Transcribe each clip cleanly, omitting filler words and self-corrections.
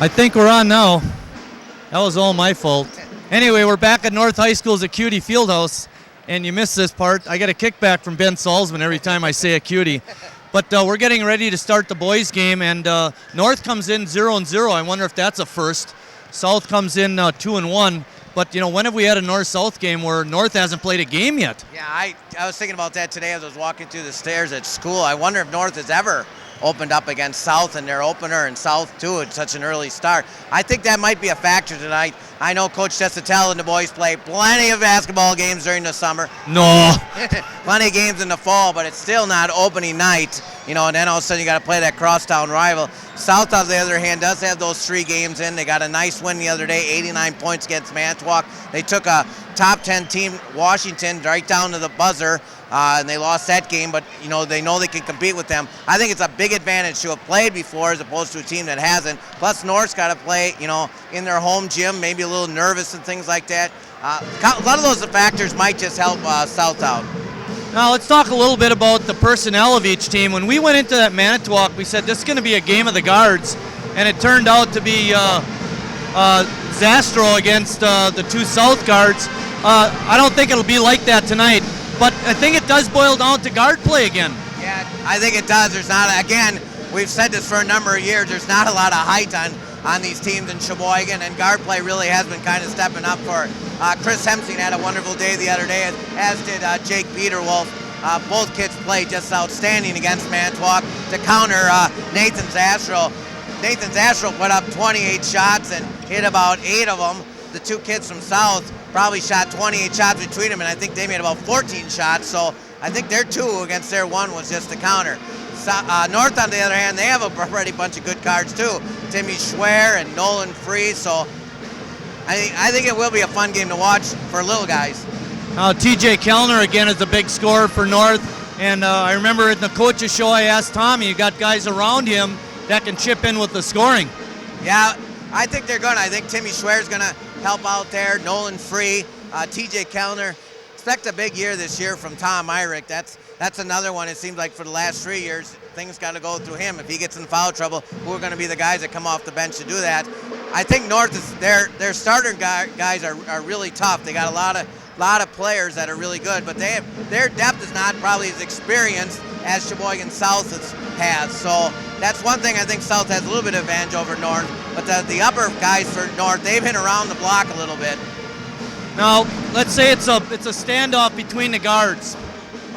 I think we're on now. That was all my fault. Anyway, we're back at North High School's Acuity Fieldhouse, and you missed this part. I get a kickback from Ben Salzman every time I say Acuity. But we're getting ready to start the boys' game, and North comes in 0-0. I wonder if that's a first. South comes in 2-1. But, when have we had a North-South game where North hasn't played a game yet? Yeah, I was thinking about that today as I was walking through the stairs at school. I wonder if North has ever opened up against South in their opener, and South too at such an early start. I think that might be a factor tonight. I know Coach Desautel and the boys play plenty of basketball games during the summer. No. Plenty of games in the fall, but it's still not opening night, and then all of a sudden you got to play that crosstown rival. South, on the other hand, does have those 3 games in. They got a nice win the other day, 89 points against Manitowoc. They took a top 10 team, Washington, right down to the buzzer, and they lost that game, but they know they can compete with them. I think it's a big advantage to have played before as opposed to a team that hasn't. Plus, North's got to play, in their home gym, maybe a little nervous and things like that. A lot of those factors might just help South out. Now let's talk a little bit about the personnel of each team. When we went into that Manitowoc, we said this is going to be a game of the guards, and it turned out to be Zastro against the 2 South guards. I don't think it'll be like that tonight, but I think it does boil down to guard play again. Yeah, I think it does. There's not, again, we've said this for a number of years, there's not a lot of height on these teams in Sheboygan, and guard play really has been kind of stepping up for Chris Hemsing had a wonderful day the other day, as did Jake Peterwolf. Both kids played just outstanding against Manitowoc to counter Nathan Zastro. Nathan Zastro put up 28 shots and hit about 8 of them. The 2 kids from South probably shot 28 shots between them, and I think they made about 14 shots. So I think their 2 against their 1 was just a counter. North, on the other hand, they have a pretty bunch of good cards too. Timmy Schwer and Nolan Free. So I think it will be a fun game to watch for little guys. TJ Kellner again is a big scorer for North, and I remember in the coaches show I asked Tommy, you got guys around him that can chip in with the scoring. Yeah, I think they're gonna. I think Timmy Schwer is gonna help out there. Nolan Free, TJ Kellner. Expect a big year this year from Tom Myrick. That's another one. It seems like for the last 3 years, things got to go through him. If he gets in foul trouble, who are going to be the guys that come off the bench to do that? I think North is their starter guys are really tough. They got a lot of players that are really good, but their depth is not probably as experienced as Sheboygan South has. So that's one thing I think South has a little bit of advantage over North. But the upper guys for North, they've been around the block a little bit. Now, let's say it's a standoff between the guards.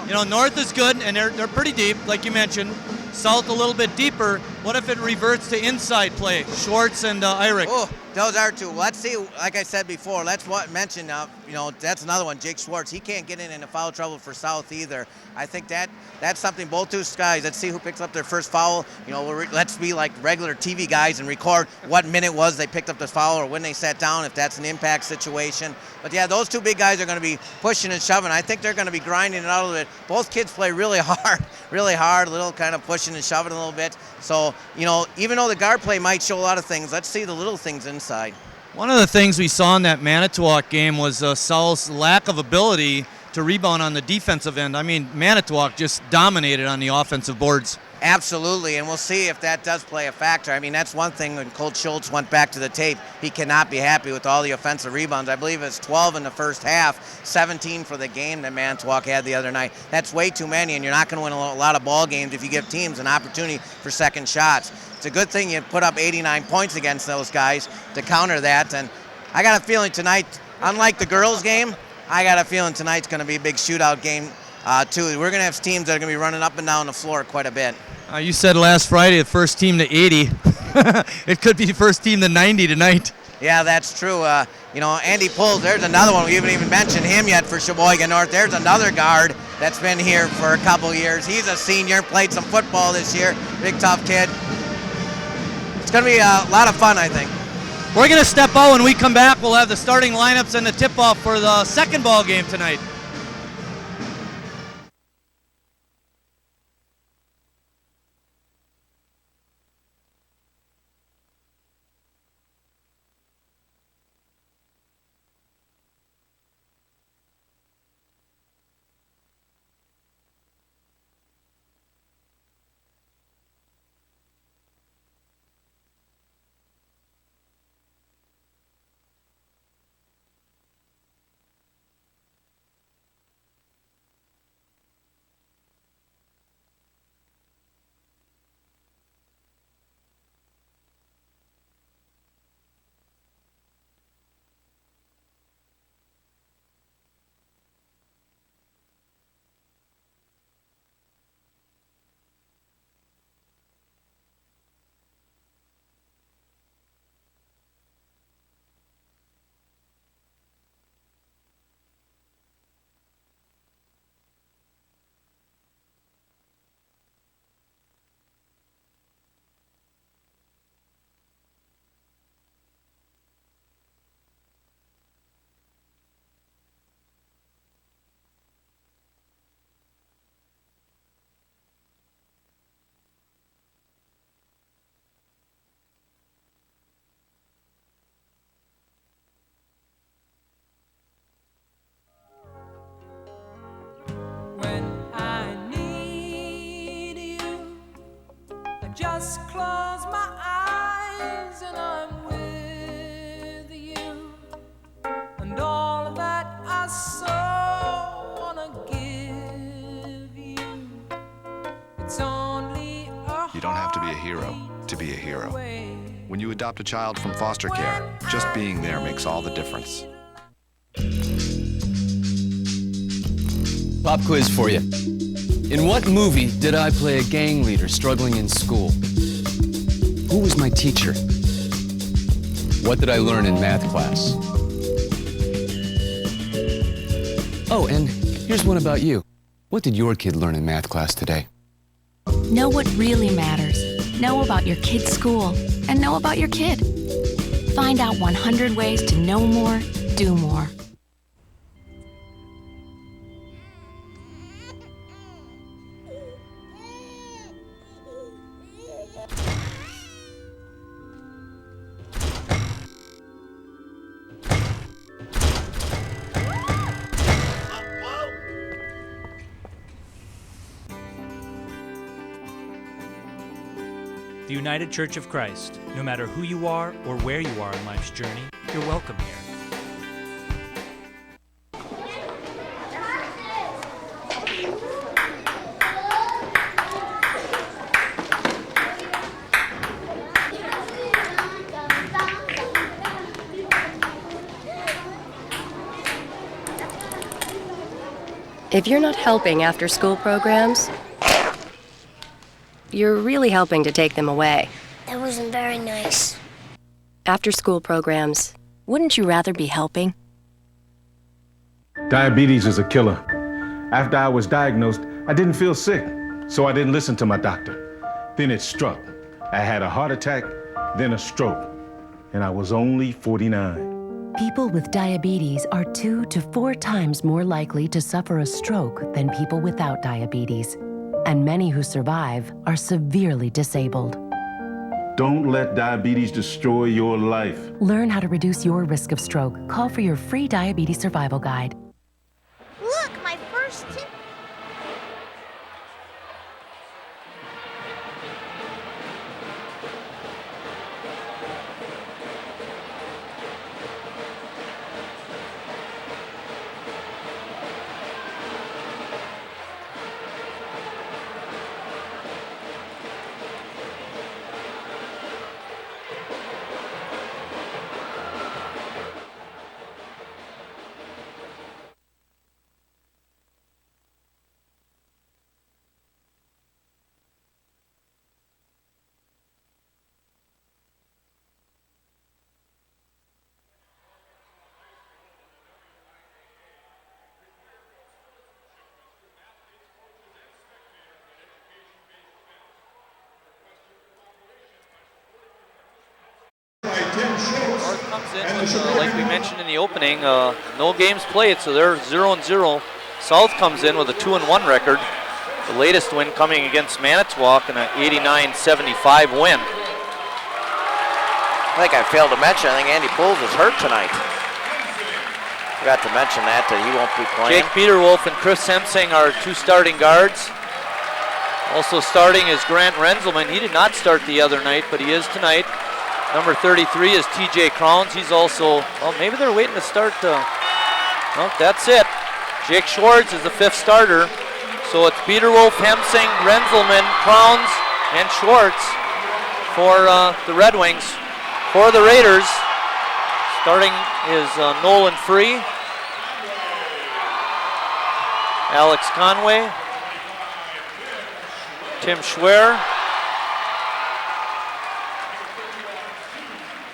North is good, and they're pretty deep, like you mentioned. South a little bit deeper. What if it reverts to inside play? Schwartz and Eyrich. Oh, those are 2. Let's see, like I said before, let's mention, that's another one, Jake Schwartz. He can't get in foul trouble for South either. I think that's something, both 2 guys, let's see who picks up their first foul. Let's be like regular TV guys and record what minute was they picked up the foul or when they sat down, if that's an impact situation. But yeah, those 2 big guys are going to be pushing and shoving. I think they're going to be grinding it out a little bit. Both kids play really hard, a little kind of pushing and shoving a little bit. So, even though the guard play might show a lot of things, let's see the little things inside. One of the things we saw in that Manitowoc game was South's lack of ability to rebound on the defensive end. I mean, Manitowoc just dominated on the offensive boards. Absolutely, and we'll see if that does play a factor. I mean, that's one thing when Coach Schultz went back to the tape. He cannot be happy with all the offensive rebounds. I believe it's 12 in the first half, 17 for the game that Manitowoc had the other night. That's way too many, and you're not going to win a lot of ball games if you give teams an opportunity for second shots. It's a good thing you put up 89 points against those guys to counter that, and I got a feeling tonight, unlike the girls' game, I got a feeling tonight's going to be a big shootout game too. We're going to have teams that are going to be running up and down the floor quite a bit. You said last Friday the first team to 80. It could be the first team to 90 tonight. Yeah, that's true. Andy Pulls, there's another one. We haven't even mentioned him yet for Sheboygan North. There's another guard that's been here for a couple years. He's a senior, played some football this year. Big, tough kid. It's going to be a lot of fun, I think. We're going to step out. When we come back, we'll have the starting lineups and the tip-off for the second ball game tonight. Just close my eyes and I'm with you. And all that I so wanna give you. It's only a You don't have to be a hero to be a hero. When you adopt a child from foster care, just being there makes all the difference. Pop quiz for you. In what movie did I play a gang leader struggling in school? Who was my teacher? What did I learn in math class? Oh, and here's one about you. What did your kid learn in math class today? Know what really matters. Know about your kid's school and know about your kid. Find out 100 ways to know more, do more. The United Church of Christ. No matter who you are or where you are in life's journey, you're welcome here. If you're not helping after-school programs, you're really helping to take them away. That wasn't very nice. After-school programs, Wouldn't you rather be helping? Diabetes is a killer. After I was diagnosed, I didn't feel sick, so I didn't listen to my doctor. Then it struck. I had a heart attack, then a stroke, and I was only 49. People with diabetes are 2 to 4 times more likely to suffer a stroke than people without diabetes. And many who survive are severely disabled. Don't let diabetes destroy your life. Learn how to reduce your risk of stroke. Call for your free diabetes survival guide. Look, my first tip. North comes in with, like we mentioned in the opening, no games played, so they're 0-0. South comes in with a 2-1 record. The latest win coming against Manitowoc in an 89-75 win. I think I failed to mention, I think Andy Pools is hurt tonight. Forgot to mention that he won't be playing. Jake Peterwolf and Chris Hemsing are 2 starting guards. Also starting is Grant Renzelman. He did not start the other night, but he is tonight. Number 33 is TJ Crowns. He's also, well, maybe they're waiting to start. Well, that's it. Jake Schwartz is the 5th starter. So it's Peterwolf, Hemsing, Renzelman, Crowns, and Schwartz for the Red Wings. For the Raiders, starting is Nolan Free, Alex Conway, Tim Schwer,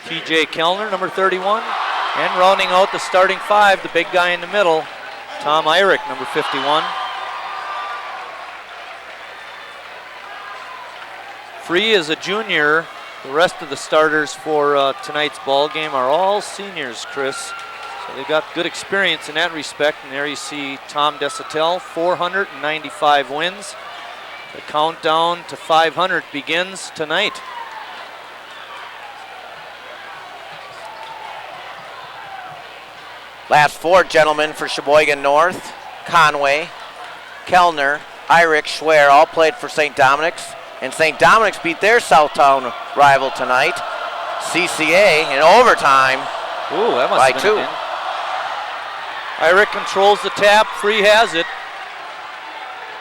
TJ Kellner, number 31, and rounding out the starting 5, the big guy in the middle, Tom Eyrich, number 51. Free is a junior. The rest of the starters for tonight's ball game are all seniors, Chris. So they've got good experience in that respect. And there you see Tom Desautels, 495 wins. The countdown to 500 begins tonight. Last 4 gentlemen for Sheboygan North. Conway, Kellner, Eyrich, Schwer all played for St. Dominic's. And St. Dominic's beat their Southtown rival tonight, CCA, in overtime. Ooh, that must by have 2. been Irick controls the tap. Free has it.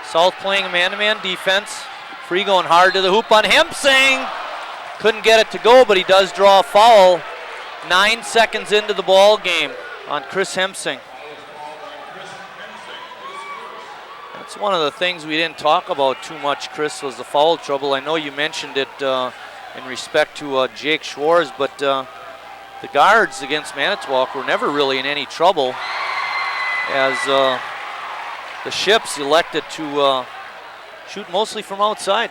South playing a man-to-man defense. Free going hard to the hoop on Hempsing. Couldn't get it to go, but he does draw a foul. 9 seconds into the ball game on Chris Hempsing. That's one of the things we didn't talk about too much, Chris, was the foul trouble. I know you mentioned it in respect to Jake Schwartz, but the guards against Manitowoc were never really in any trouble, as the Ships elected to shoot mostly from outside.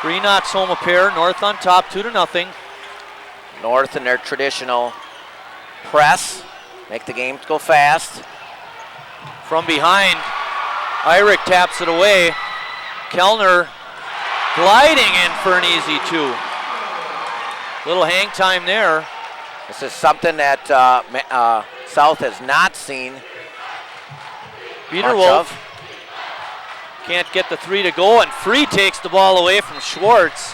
Free knocks home a pair. North on top, 2-0. North in their traditional press, make the game go fast. From behind, Irick taps it away. Kellner gliding in for an easy 2. Little hang time there. This is something that South has not seen Peter Wolf can't get the 3 to go, and Free takes the ball away from Schwartz.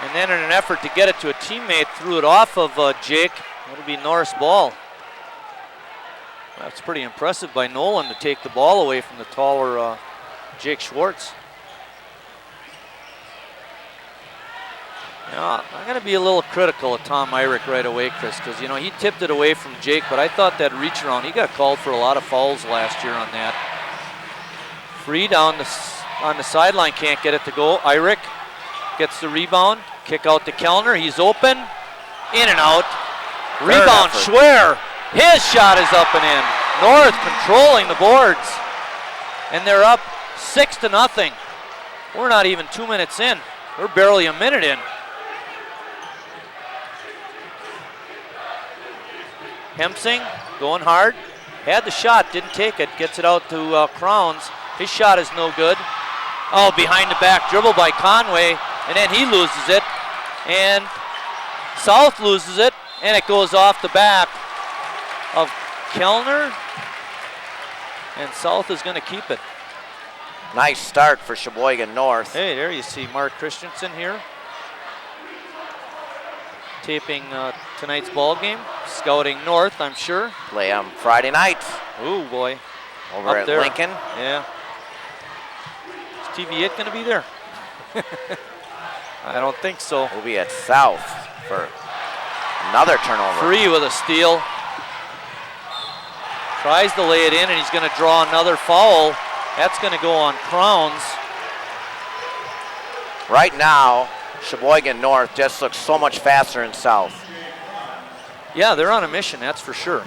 And then in an effort to get it to a teammate, threw it off of Jake. It'll be Norris ball. That's pretty impressive by Nolan to take the ball away from the taller Jake Schwartz. Yeah, I'm going to be a little critical of Tom Irick right away, Chris, because you know he tipped it away from Jake, but I thought that reach around, he got called for a lot of fouls last year on that. Free down on the sideline, can't get it to go. Irick gets the rebound, kick out to Kellner, he's open, in and out. Rebound, Schwer. His shot is up and in. North controlling the boards. And they're up 6-0. We're not even 2 minutes in. We're barely a minute in. Hempsing going hard. Had the shot, didn't take it. Gets it out to Crowns. His shot is no good. Oh, behind the back dribble by Conway. And then he loses it. And South loses it. And it goes off the back of Kellner. And South is going to keep it. Nice start for Sheboygan North. Hey, there you see Mark Christensen here. Taping tonight's ball game. Scouting North, I'm sure. Play on Friday night. Ooh, boy. Over up at there. Lincoln. Yeah. Is TV8 going to be there? I don't think so. We'll be at South for another turnover. Free with a steal. Tries to lay it in, and he's going to draw another foul. That's going to go on Crowns. Right now, Sheboygan North just looks so much faster in South. Yeah, they're on a mission, that's for sure.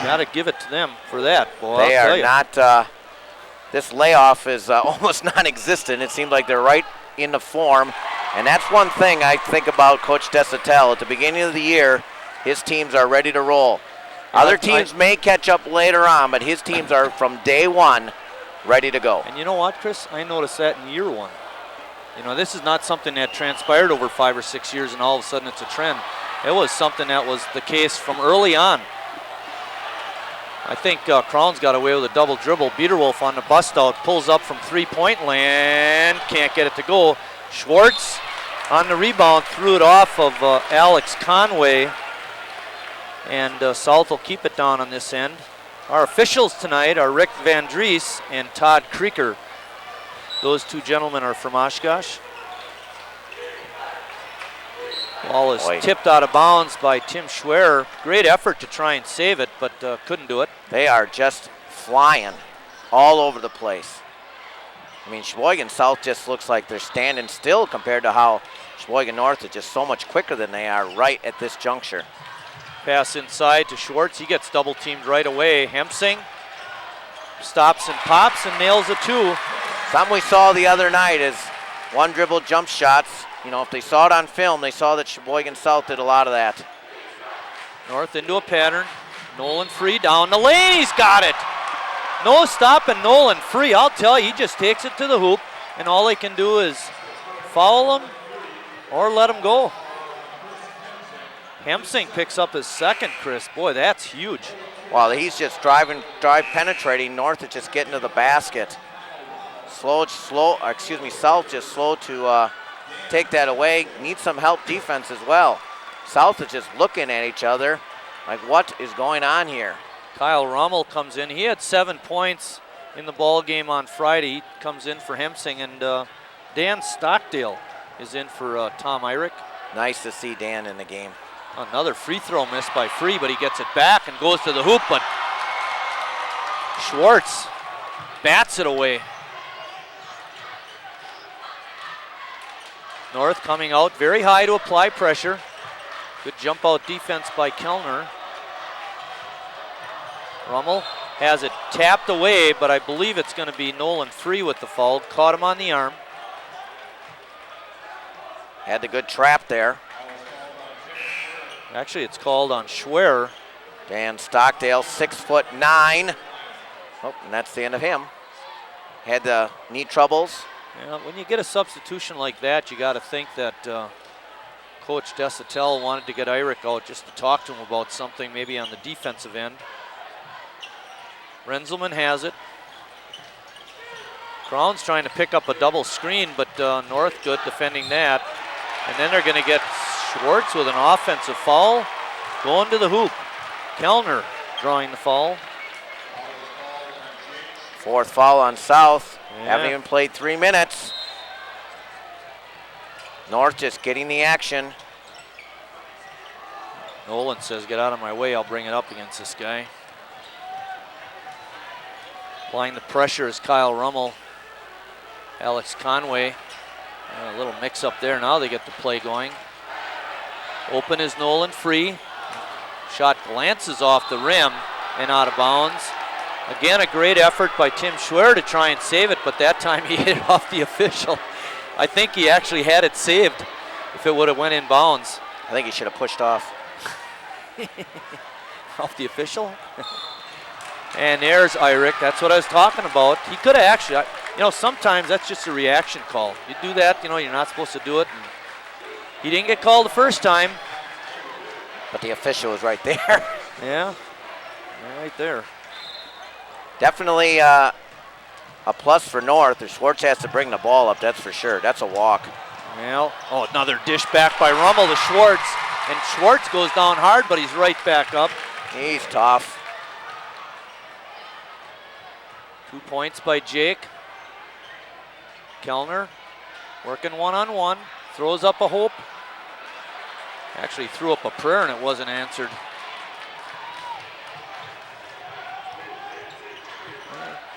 Got to give it to them for that. Boy, they are not, this layoff is almost non-existent. It seems like they're right in the form. And that's one thing I think about Coach Desatel. At the beginning of the year, his teams are ready to roll. Other teams may catch up later on, but his teams are from day one ready to go. And you know what, Chris? I noticed that in year one. You know, this is not something that transpired over 5 or 6 years and all of a sudden it's a trend. It was something that was the case from early on. I think Crowns got away with a double dribble. Biederwolf on the bust out, pulls up from three-point land, can't get it to go. Schwartz on the rebound, threw it off of Alex Conway. And South will keep it down on this end. Our officials tonight are Rick Van Dries and Todd Creeker. Those two gentlemen are from Oshkosh. Ball is tipped out of bounds by Tim Schwer. Great effort to try and save it, but couldn't do it. They are just flying all over the place. I mean, Sheboygan South just looks like they're standing still compared to how Sheboygan North is just so much quicker than they are right at this juncture. Pass inside to Schwartz. He gets double teamed right away. Hempsing stops and pops and nails a two. Something we saw the other night is one dribble jump shots. You know, if they saw it on film, they saw that Sheboygan South did a lot of that. North into a pattern. Nolan Free down the lane. He's got it. No stopping Nolan Free. I'll tell you, he just takes it to the hoop, and all they can do is foul him or let him go. Hemsing picks up his second, Chris. Boy, that's huge. Well, he's just drive penetrating. North is just getting to the basket. South just slow to take that away. Needs some help defense as well. South is just looking at each other like, what is going on here? Kyle Rummel comes in. He had 7 points in the ball game on Friday. He comes in for Hemsing, and Dan Stockdale is in for Tom Eyrich. Nice to see Dan in the game. Another free throw missed by Free, but he gets it back and goes to the hoop, but Schwartz bats it away. North coming out very high to apply pressure. Good jump out defense by Kellner. Rummel has it tapped away, but I believe it's going to be Nolan Free with the foul. Caught him on the arm. Had the good trap there. Actually, it's called on Schwer. Dan Stockdale, 6'9". Oh, and that's the end of him. Had the knee troubles. Yeah, when you get a substitution like that, you got to think that Coach Desatel wanted to get Eyrich out just to talk to him about something, maybe on the defensive end. Renzelman has it. Crown's trying to pick up a double screen, but North good defending that. And then they're going to get Schwartz with an offensive foul, going to the hoop. Kellner drawing the foul. Fourth foul on South. Yeah. Haven't even played 3 minutes. North just getting the action. Nolan says, get out of my way, I'll bring it up against this guy. Applying the pressure is Kyle Rummel. Alex Conway. A little mix up there. Now they get the play going. Open is Nolan Free. Shot glances off the rim and out of bounds. Again, a great effort by Tim Schwer to try and save it, but that time he hit it off the official. I think he actually had it saved if it would have went in bounds. I think he should have pushed off. Off the official? And there's Eyrich. That's what I was talking about. He could have actually, sometimes that's just a reaction call. You do that, you're not supposed to do it. And he didn't get called the first time. But the official was right there. Yeah, right there. Definitely a plus for North. If Schwartz has to bring the ball up, that's for sure. That's a walk. Well, another dish back by Rummel to Schwartz. And Schwartz goes down hard, but he's right back up. He's tough. 2 points by Jake. Kellner working one-on-one. Throws up a hope. Actually threw up a prayer and it wasn't answered.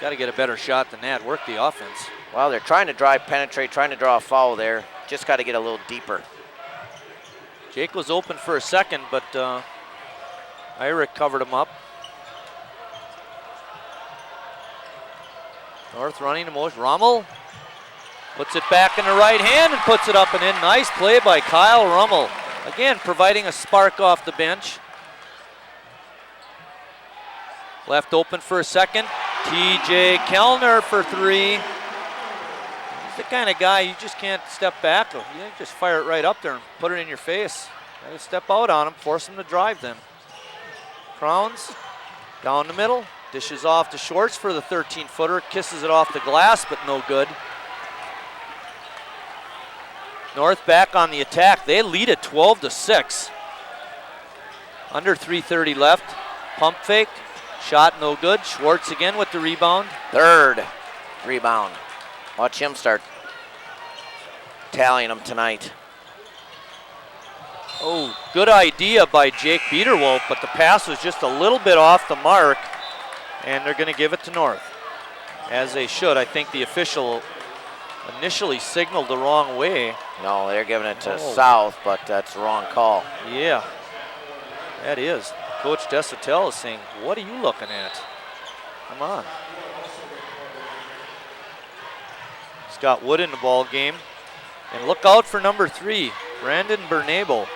Got to get a better shot than that. Work the offense. Well, they're trying to drive, penetrate, trying to draw a foul there. Just got to get a little deeper. Jake was open for a second, but Eyrich covered him up. North running the most. Rummel puts it back in the right hand and puts it up and in. Nice play by Kyle Rummel. Again, providing a spark off the bench. Left open for a second. TJ Kellner for three. He's the kind of guy you just can't step back. You just fire it right up there and put it in your face. Got to step out on him, force him to drive then. Crowns down the middle. Dishes off to Schwartz for the 13-footer. Kisses it off the glass, but no good. North back on the attack. They lead at 12-6. Under 3:30 left. Pump fake. Shot no good. Schwartz again with the rebound. Third rebound. Watch him start tallying them tonight. Oh, good idea by Jake Biederwolf, but the pass was just a little bit off the mark, and they're going to give it to North. As they should. I think the official initially signaled the wrong way. No, they're giving it to South, but that's the wrong call. Yeah, that is. Coach Desatel is saying, what are you looking at? Come on. Scott Wood in the ball game. And look out for number 3, Brandon Bernabel.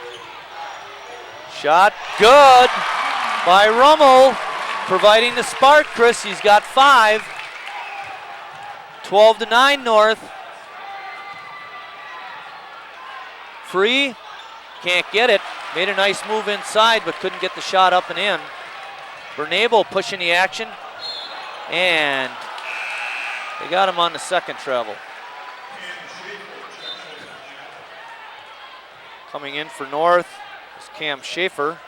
Shot good by Rummel, providing the spark. Chris, he's got 5. 12-9 North. Free, can't get it. Made a nice move inside, but couldn't get the shot up and in. Bernabel pushing the action, and they got him on the second travel. Coming in for North is Cam Schaefer.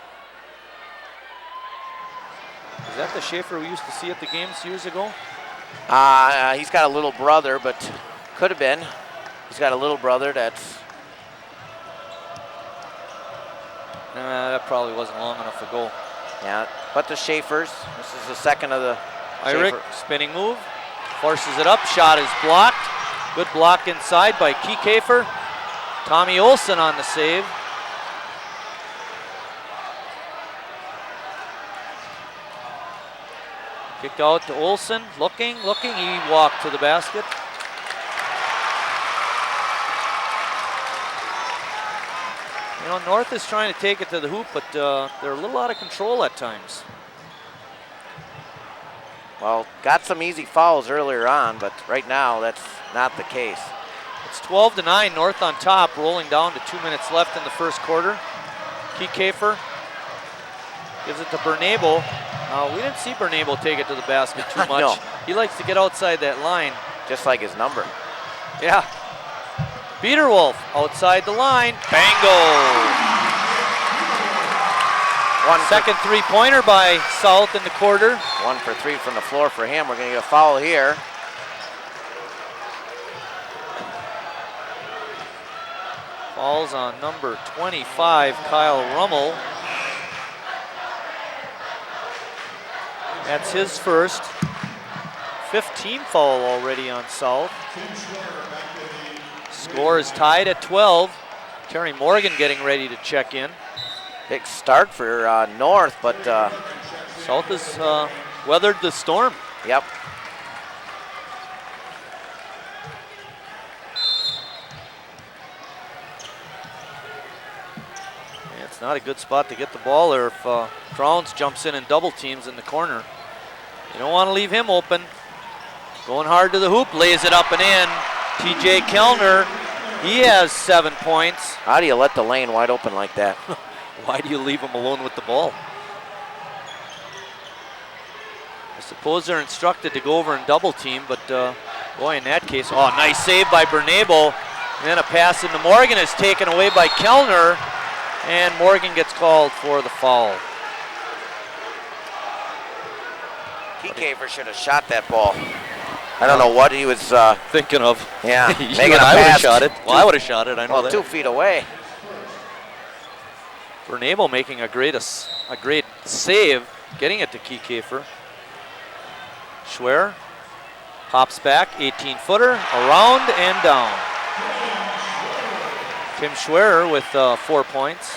Is that the Schaefer we used to see at the games years ago? He's got a little brother, but could have been. He's got a little brother that's... That probably wasn't long enough ago. Yeah, but the Schaefers, this is the second of the Irick, Schaefer. spinning move, forces it up, shot is blocked. Good block inside by Kiekefer. Tommy Olson on the save. Kicked out to Olson, looking, he walked to the basket. You know, North is trying to take it to the hoop, but they're a little out of control at times. Well, got some easy fouls earlier on, but right now that's not the case. It's 12-9, North on top, rolling down to 2 minutes left in the first quarter. Kiekefer gives it to Bernabel. We didn't see Bernabel take it to the basket too much. No. He likes to get outside that line. Just like his number. Yeah. Biederwolf outside the line. Bango! Second three-pointer by South in the quarter. 1 for 3 from the floor for him. We're going to get a foul here. Falls on number 25, Kyle Rummel. That's his first. 15 foul already on South. Score is tied at 12. Terry Morgan getting ready to check in. Big start for North, but South has weathered the storm. Yep. It's not a good spot to get the ball there if Crowns jumps in and double teams in the corner. You don't want to leave him open. Going hard to the hoop, lays it up and in. TJ Kellner, he has 7 points. How do you let the lane wide open like that? Why do you leave him alone with the ball? I suppose they're instructed to go over and double team, but boy, in that case, oh, nice save by Bernabel. And then a pass into Morgan is taken away by Kellner, and Morgan gets called for the foul. Kiekefer should have shot that ball. I don't know what he was thinking of. Yeah, I making a would pass. have shot it. Well, I would have shot it. I know well, that. 2 feet away. Bernabel making a great save, getting it to Kiekefer. Schwer pops back, 18-footer, around and down. Tim Schwer with 4 points.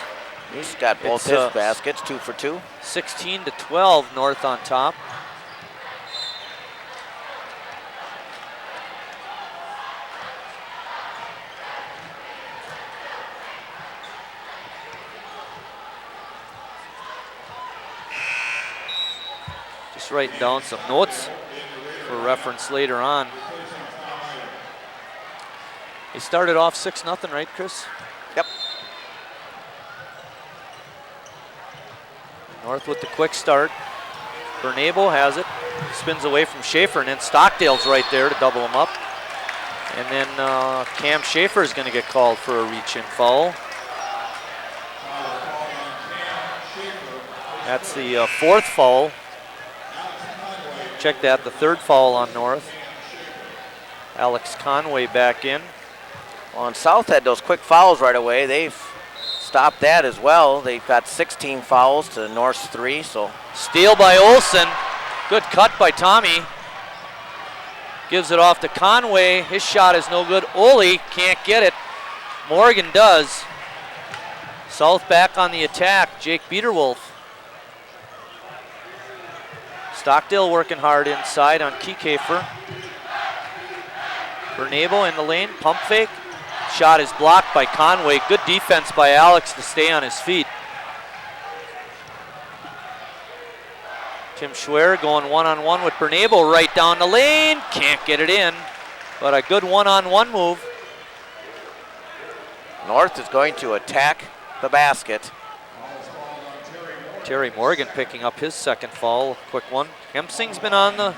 He's got both his baskets, 2 for 2. 16-12, North on top. Just writing down some notes for reference later on. They started off 6-0, right, Chris? Yep. North with the quick start. Bernabel has it, spins away from Schaefer, and then Stockdale's right there to double him up. And then Cam Schaefer is going to get called for a reach-in foul. That's the 4th foul. Check that, the 3rd foul on North. Alex Conway back in. Well, and South had those quick fouls right away. They've stopped that as well. They've got 16 fouls to North's 3, so. Steal by Olson. Good cut by Tommy. Gives it off to Conway. His shot is no good. Ole can't get it. Morgan does. South back on the attack. Jake Biederwolf. Stockdale working hard inside on Kiekefer. Bernabel in the lane, pump fake. Shot is blocked by Conway. Good defense by Alex to stay on his feet. Tim Schwer going one-on-one with Bernabel right down the lane. Can't get it in, but a good one-on-one move. North is going to attack the basket. Terry Morgan picking up his second foul, quick one. Hemsing's been on the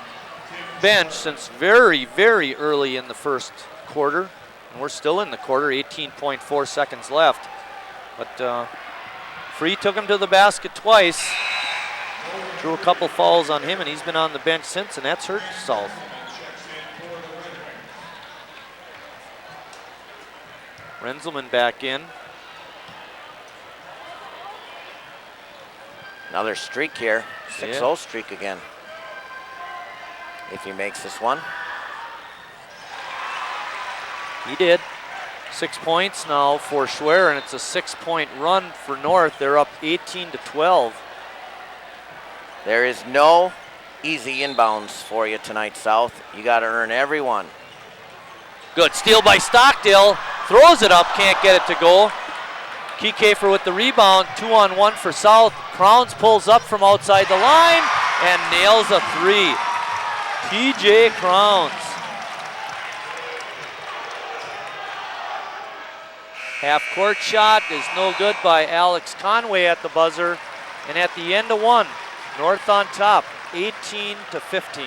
bench since very, very early in the first quarter. And we're still in the quarter, 18.4 seconds left. But Free took him to the basket twice. Drew a couple fouls on him, and he's been on the bench since, and that's hurt South. Renzelman back in. Another streak here, 6-0 streak again. If he makes this one. He did. 6 points now for Schwer, and it's a 6-point run for North. They're up 18-12. There is no easy inbounds for you tonight, South. You got to earn every one. Good steal by Stockdale. Throws it up, can't get it to go. Kiekefer with the rebound, 2-on-1 for South. Crowns pulls up from outside the line and nails a three. TJ Crowns. Half-court shot is no good by Alex Conway at the buzzer. And at the end of one, North on top, 18-15.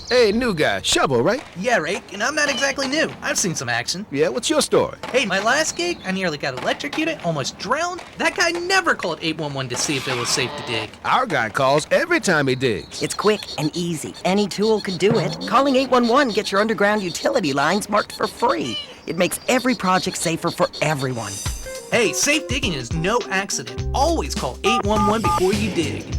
Hey, new guy, Shovel, right? Yeah, Rake, and I'm not exactly new. I've seen some action. Yeah, what's your story? Hey, my last gig, I nearly got electrocuted, almost drowned. That guy never called 811 to see if it was safe to dig. Our guy calls every time he digs. It's quick and easy. Any tool can do it. Calling 811 gets your underground utility lines marked for free. It makes every project safer for everyone. Hey, safe digging is no accident. Always call 811 before you dig.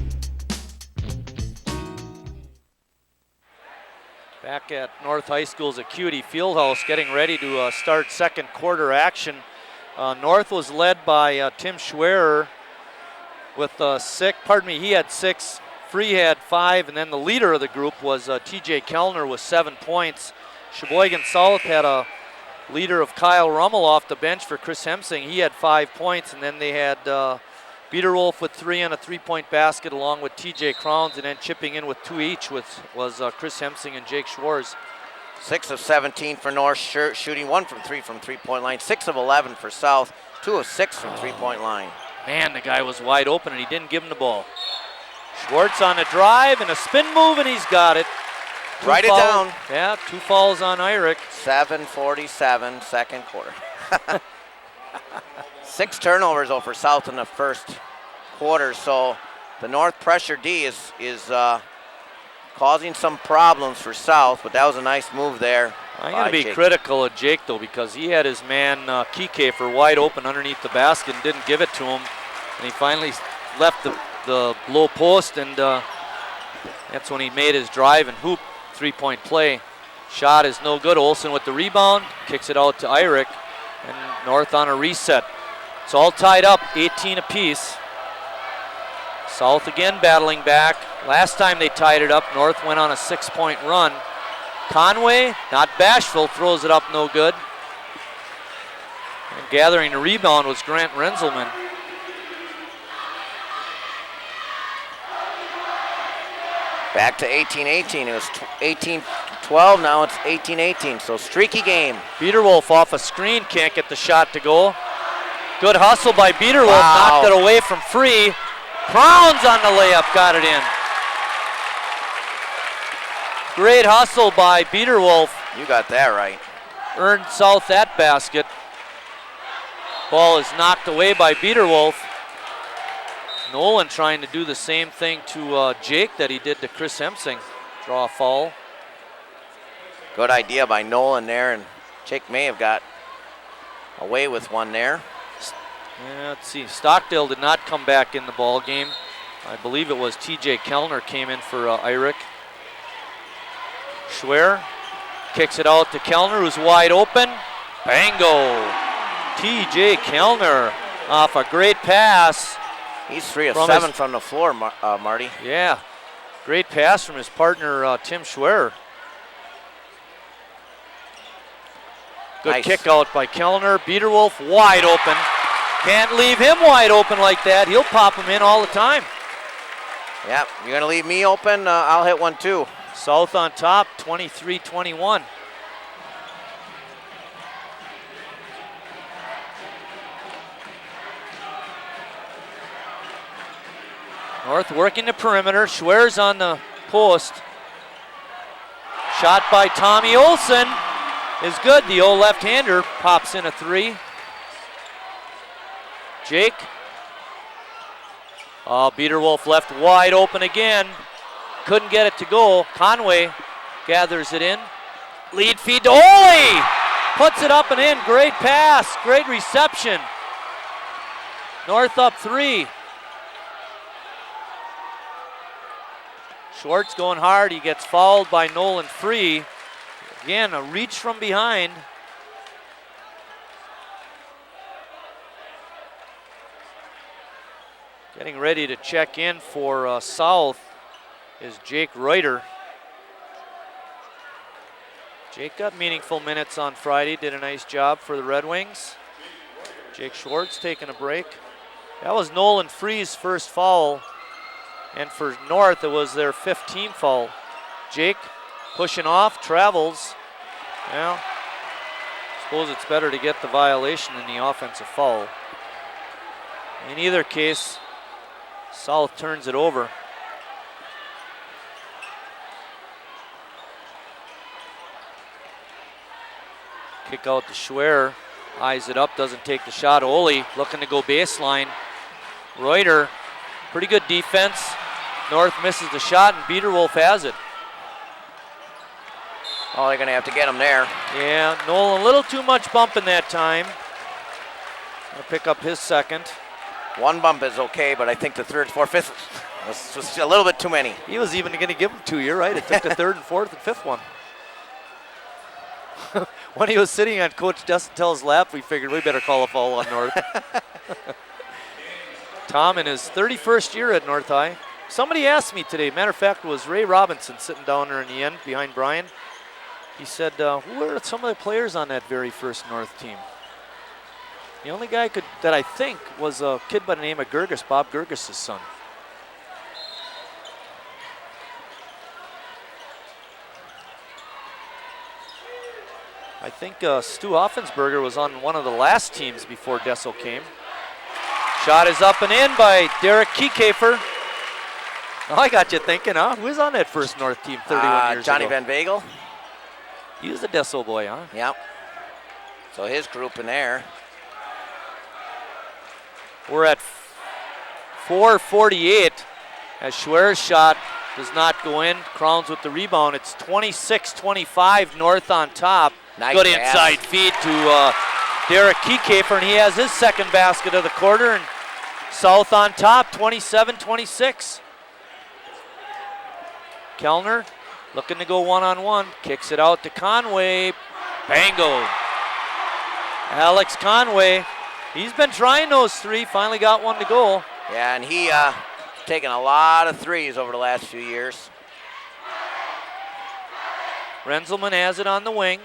Back at North High School's Acuity Fieldhouse, getting ready to start second quarter action. North was led by Tim Schwerer with he had 6, Free had 5, and then the leader of the group was TJ Kellner with 7 points. Sheboygan South had a leader of Kyle Rummel off the bench for Chris Hemsing. He had 5 points, and then they had Biederwolf with 3 on a 3-point basket along with TJ Crowns, and then chipping in with 2 each was Chris Hemsing and Jake Schwarz. 6 of 17 for North, shooting 1 from 3 from three-point line. 6 of 11 for South, 2 of 6 from three-point line. Man, the guy was wide open and he didn't give him the ball. Schwartz on a drive and a spin move, and he's got it. Write it down. Yeah, 2 fouls on Eyrich. 7:47, second quarter. 6 turnovers over South in the first quarter, so the North pressure D is causing some problems for South, but that was a nice move there. I'm going to be critical of Jake, though, because he had his man Kiekefer wide open underneath the basket and didn't give it to him, and he finally left the low post, and that's when he made his drive and hoop 3-point play. Shot is no good. Olsen with the rebound, kicks it out to Eyrich, and North on a reset. It's all tied up, 18 apiece. South again battling back. Last time they tied it up, North went on a 6-point run. Conway, not bashful, throws it up no good. And gathering the rebound was Grant Renzelman. Back to 18-18. It was 18-12, now it's 18-18, so streaky game. Biederwolf off a screen, can't get the shot to go. Good hustle by Biederwolf, knocked it away from Free. Crowns on the layup, got it in. Great hustle by Biederwolf. You got that right. Earned South that basket. Ball is knocked away by Biederwolf. Nolan trying to do the same thing to Jake that he did to Chris Hemsing. Draw a foul. Good idea by Nolan there, and Jake may have got away with one there. Yeah, let's see. Stockdale did not come back in the ball game. I believe it was TJ Kellner came in for Eyrich. Schwer kicks it out to Kellner, who's wide open. Bango! TJ Kellner off a great pass. He's 3 of 7 from the floor, Marty. Yeah, great pass from his partner, Tim Schwer. Good kick out by Kellner. Biederwolf wide open. Can't leave him wide open like that. He'll pop him in all the time. Yep, you're going to leave me open, I'll hit one too. South on top, 23-21. North working the perimeter. Schwer's on the post. Shot by Tommy Olson is good. The old left-hander pops in a three. Jake. Biederwolf left wide open again. Couldn't get it to go. Conway gathers it in. Lead feed to Ole. Puts it up and in. Great pass. Great reception. North up 3. Schwartz going hard. He gets fouled by Nolan Free. Again, a reach from behind. Getting ready to check in for South is Jake Reuter. Jake got meaningful minutes on Friday, did a nice job for the Red Wings. Jake Schwartz taking a break. That was Nolan Free's first foul, and for North it was their 5th team foul. Jake pushing off, travels. Well, I suppose it's better to get the violation than the offensive foul. In either case, South turns it over. Kick out to Schwer. Eyes it up, doesn't take the shot. Ole looking to go baseline. Reuter, pretty good defense. North misses the shot and Biederwolf has it. Oh, they're going to have to get him there. Yeah, Nolan a little too much bumping that time. Gonna pick up his second. One bump is okay, but I think the 3rd, 4th, 5th was a little bit too many. He was even going to give him 2, you're right. It took the 3rd and 4th and 5th one. When he was sitting on Coach Desautel's lap, we figured we better call a foul on North. Tom in his 31st year at North High. Somebody asked me today, matter of fact, it was Ray Robinson sitting down there in the end behind Brian. He said, who are some of the players on that very first North team? The only guy that I think was a kid by the name of Gerges, Bob Gerges' son. I think Stu Offensberger was on one of the last teams before Dessel came. Shot is up and in by Derek Kiekafer. Oh, I got you thinking, huh? Who was on that first North team 31 years Johnny ago? Van Bagel. He was a Dessel boy, huh? Yep. So his group in there. We're at 4:48 as Schwer's shot does not go in. Crowns with the rebound. It's 26-25, North on top. Nice Good pass. inside feed to Derek Kiekafer, and he has his second basket of the quarter. And South on top, 27-26. Kellner looking to go one-on-one. Kicks it out to Conway. Bango. Alex Conway. He's been trying those 3, finally got one to go. Yeah, and he taken a lot of threes over the last few years. Renzelman has it on the wing.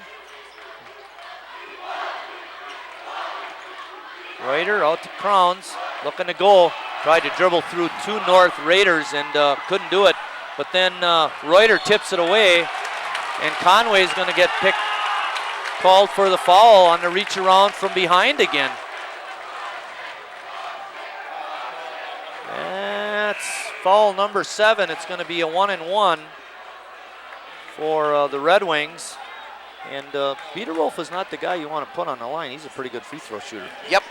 Reuter out to Crowns, looking to go. Tried to dribble through 2 North Raiders and couldn't do it. But then Reuter tips it away, and Conway's going to get called for the foul on the reach around from behind again. That's foul number 7. It's going to be a 1-and-1 for the Red Wings. And Biederwolf is not the guy you want to put on the line. He's a pretty good free throw shooter. Yep.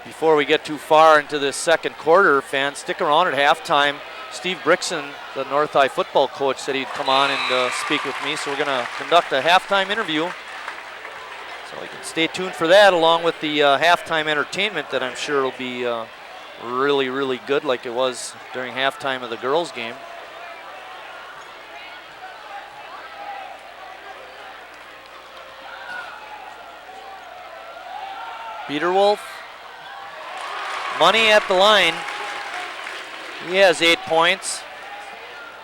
Before we get too far into this second quarter, fans, stick around at halftime. Steve Brixon, the North High football coach, said he'd come on and speak with me. So we're going to conduct a halftime interview. So you can stay tuned for that, along with the halftime entertainment that I'm sure will be really, really good, like it was during halftime of the girls' game. Biederwolf, money at the line. He has 8 points.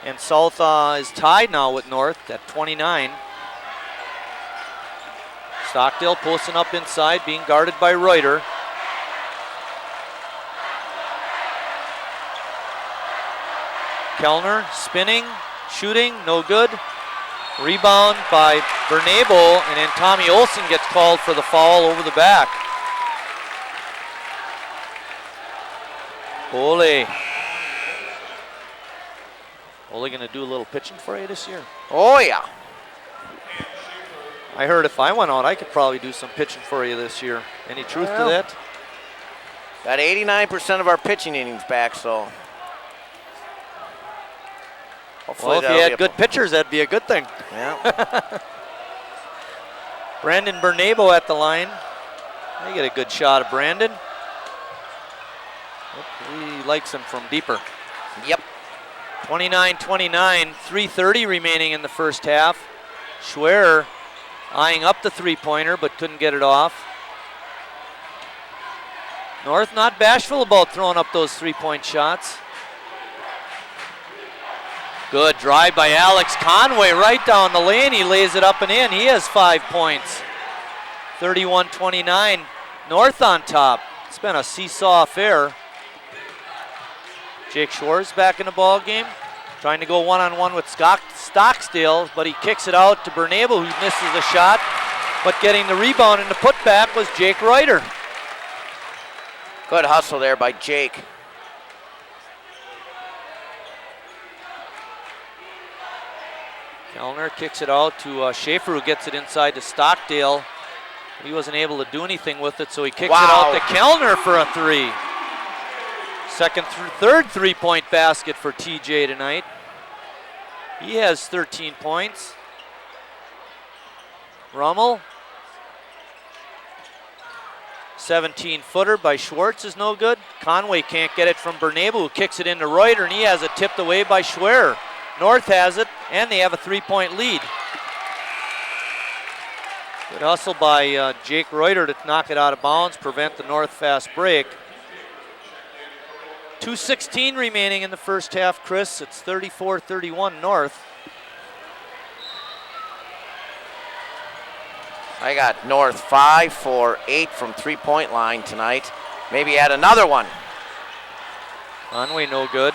And South is tied now with North at 29. Stockdale posting up inside, being guarded by Reuter. Kellner spinning, shooting, no good. Rebound by Bernabel, and then Tommy Olson gets called for the foul over the back. Ole. Ole gonna do a little pitching for you this year? Oh yeah. I heard if I went out, I could probably do some pitching for you this year. Any truth to that? Got 89% of our pitching innings back, so. Hopefully Well, if you had good pitchers, that'd be a good thing. Yeah. Brandon Bernabo at the line. They get a good shot of Brandon. He likes him from deeper. Yep. 29-29, 3:30 remaining in the first half. Schwer eyeing up the three-pointer, but couldn't get it off. North not bashful about throwing up those three-point shots. Good drive by Alex Conway right down the lane. He lays it up and in. He has 5 points. 31-29, North on top. It's been a seesaw affair. Jake Schwartz back in the ball game, trying to go one-on-one with Stockdale, but he kicks it out to Bernabel, who misses the shot, but getting the rebound and the putback was Jake Reuter. Good hustle there by Jake. Kellner kicks it out to Schaefer, who gets it inside to Stockdale. He wasn't able to do anything with it, so he kicks it out to Kellner for a three. Third three-point basket for TJ tonight. He has 13 points. Rummel. 17-footer by Schwartz is no good. Conway can't get it from Bernabel, who kicks it into Reuter, and he has it tipped away by Schwer. North has it, and they have a three-point lead. Good hustle by Jake Reuter to knock it out of bounds, prevent the North fast break. 2:16 remaining in the first half, Chris. It's 34-31 North. I got North 5 for 8 from three-point line tonight. Maybe add another one. Conway no good.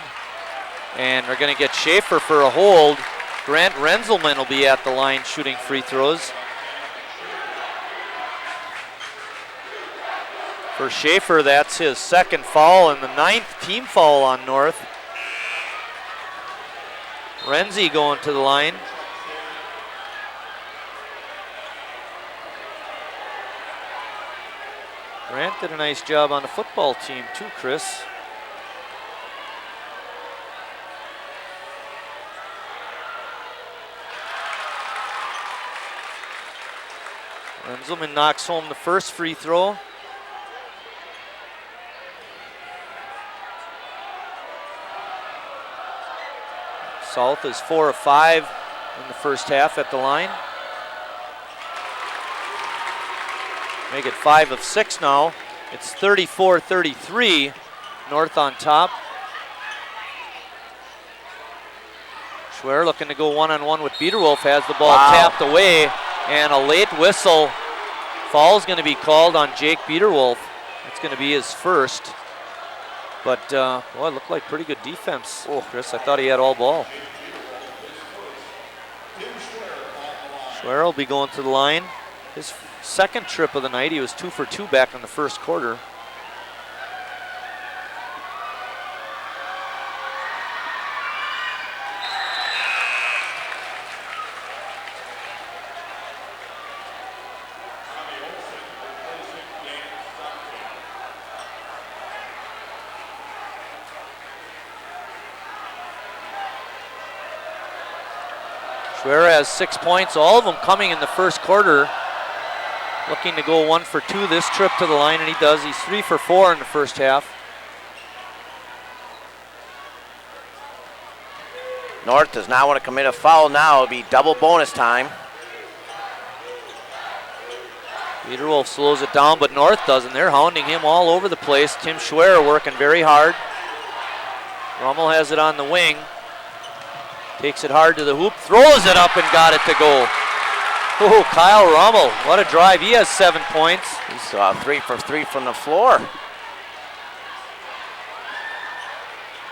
And they're going to get Schaefer for a hold. Grant Renzelman will be at the line shooting free throws. For Schaefer, that's his second foul and the 9th team foul on North. Renzi going to the line. Grant did a nice job on the football team too, Chris. Renzelman knocks home the first free throw. South is 4 of 5 in the first half at the line. Make it 5 of 6 now. It's 34-33, North on top. Schwer looking to go one-on-one with Biederwolf, has the ball tapped away, and a late whistle. Foul's going to be called on Jake Biederwolf. It's going to be his first. But, well, it looked like pretty good defense. Oh, Chris, I thought he had all ball. Schwer will be going to the line. His second trip of the night. He was 2 for 2 back in the first quarter. Schwer has 6 points, all of them coming in the first quarter. Looking to go 1 for 2 this trip to the line, and he does. He's 3 for 4 in the first half. North does not want to commit a foul now. It'll be double bonus time. Biederwolf slows it down, but North doesn't. They're hounding him all over the place. Tim Schwer working very hard. Rummel has it on the wing. Takes it hard to the hoop, throws it up and got it to go. Oh, Kyle Rummel, what a drive. He has 7 points. He saw 3 for 3 from the floor.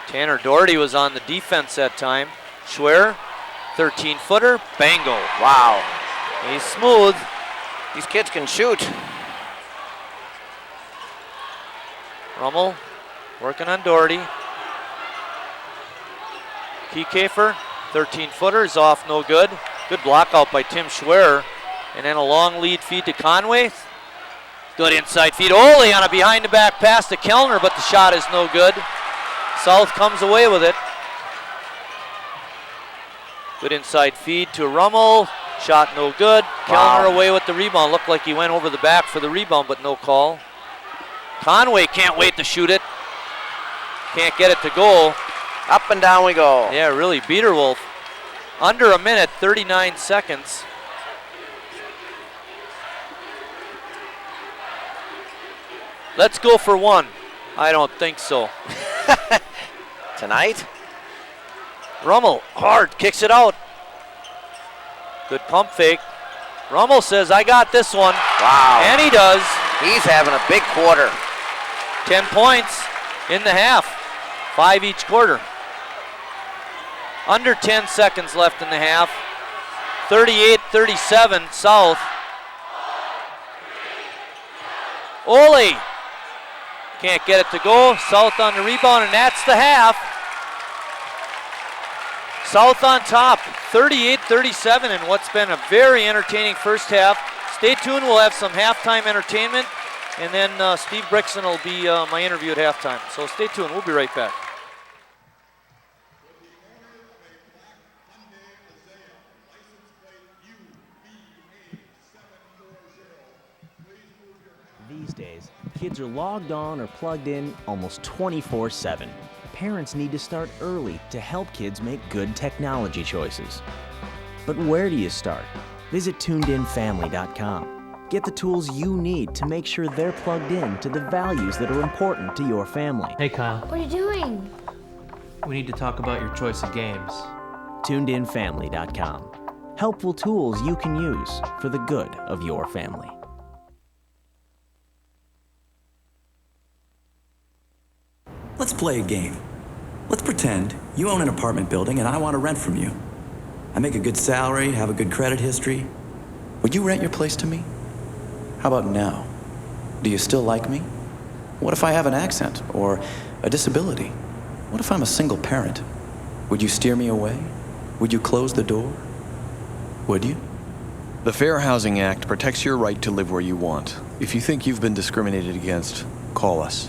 Tanner Doherty was on the defense that time. Schwer, 13-footer, bango. Wow. He's smooth. These kids can shoot. Rummel working on Doherty. Kiefer, 13-footer, is off, no good. Good block out by Tim Schwer. And then a long lead feed to Conway. Good inside feed. Ole on a behind-the-back pass to Kellner, but the shot is no good. South comes away with it. Good inside feed to Rummel. Shot no good. Wow. Kellner away with the rebound. Looked like he went over the back for the rebound, but no call. Conway can't wait to shoot it. Can't get it to go. Up and down we go. Yeah, really, Beaterwolf. Under a minute, 39 seconds. Let's go for one. I don't think so. Tonight? Rummel, hard, kicks it out. Good pump fake. Rummel says, I got this one. Wow. And he does. He's having a big quarter. 10 points in the half. 5 each quarter. Under 10 seconds left in the half. 38-37 South. Ole can't get it to go. South on the rebound, and that's the half. South on top, 38-37 in what's been a very entertaining first half. Stay tuned, we'll have some halftime entertainment, and then Steve Brixton will be my interview at halftime. So stay tuned, we'll be right back. These days, kids are logged on or plugged in almost 24/7. Parents need to start early to help kids make good technology choices. But where do you start? Visit tunedinfamily.com. Get the tools you need to make sure they're plugged in to the values that are important to your family. Hey Kyle, What are you doing? we need to talk about your choice of games. tunedinfamily.com. Helpful tools you can use for the good of your family. Let's play a game. Let's pretend you own an apartment building and I want to rent from you. I make a good salary, have a good credit history. Would you rent your place to me? How about now? Do you still like me? What if I have an accent or a disability? What if I'm a single parent? Would you steer me away? Would you close the door? Would you? The Fair Housing Act protects your right to live where you want. If you think you've been discriminated against, call us.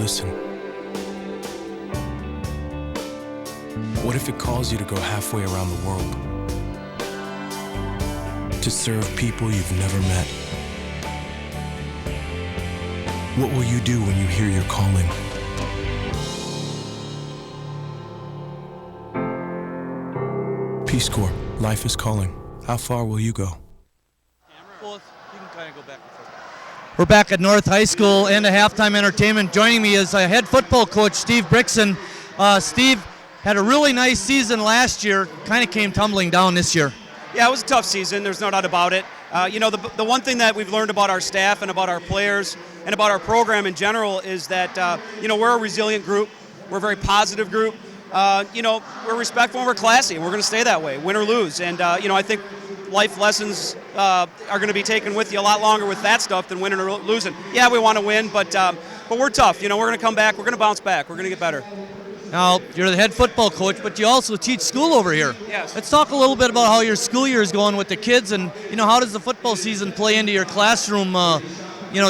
listen? What if it calls you to go halfway around the world? To serve people you've never met? What will you do when you hear your calling? Peace Corps, life is calling. How far will you go? We're back at North High School and a halftime entertainment. Joining me is head football coach Steve Brixon. Steve had a really nice season last year, kind of came tumbling down this year. Yeah, it was a tough season. There's no doubt about it. The one thing that we've learned about our staff and about our players and about our program in general is that, we're a resilient group. We're a very positive group. We're respectful and we're classy, and we're going to stay that way, win or lose. And, I think life lessons are going to be taken with you a lot longer with that stuff than winning or losing. Yeah, we want to win, but we're tough. We're going to come back. We're going to bounce back. We're going to get better. Now, you're the head football coach, but you also teach school over here. Yes. Let's talk a little bit about how your school year is going with the kids, and how does the football season play into your classroom,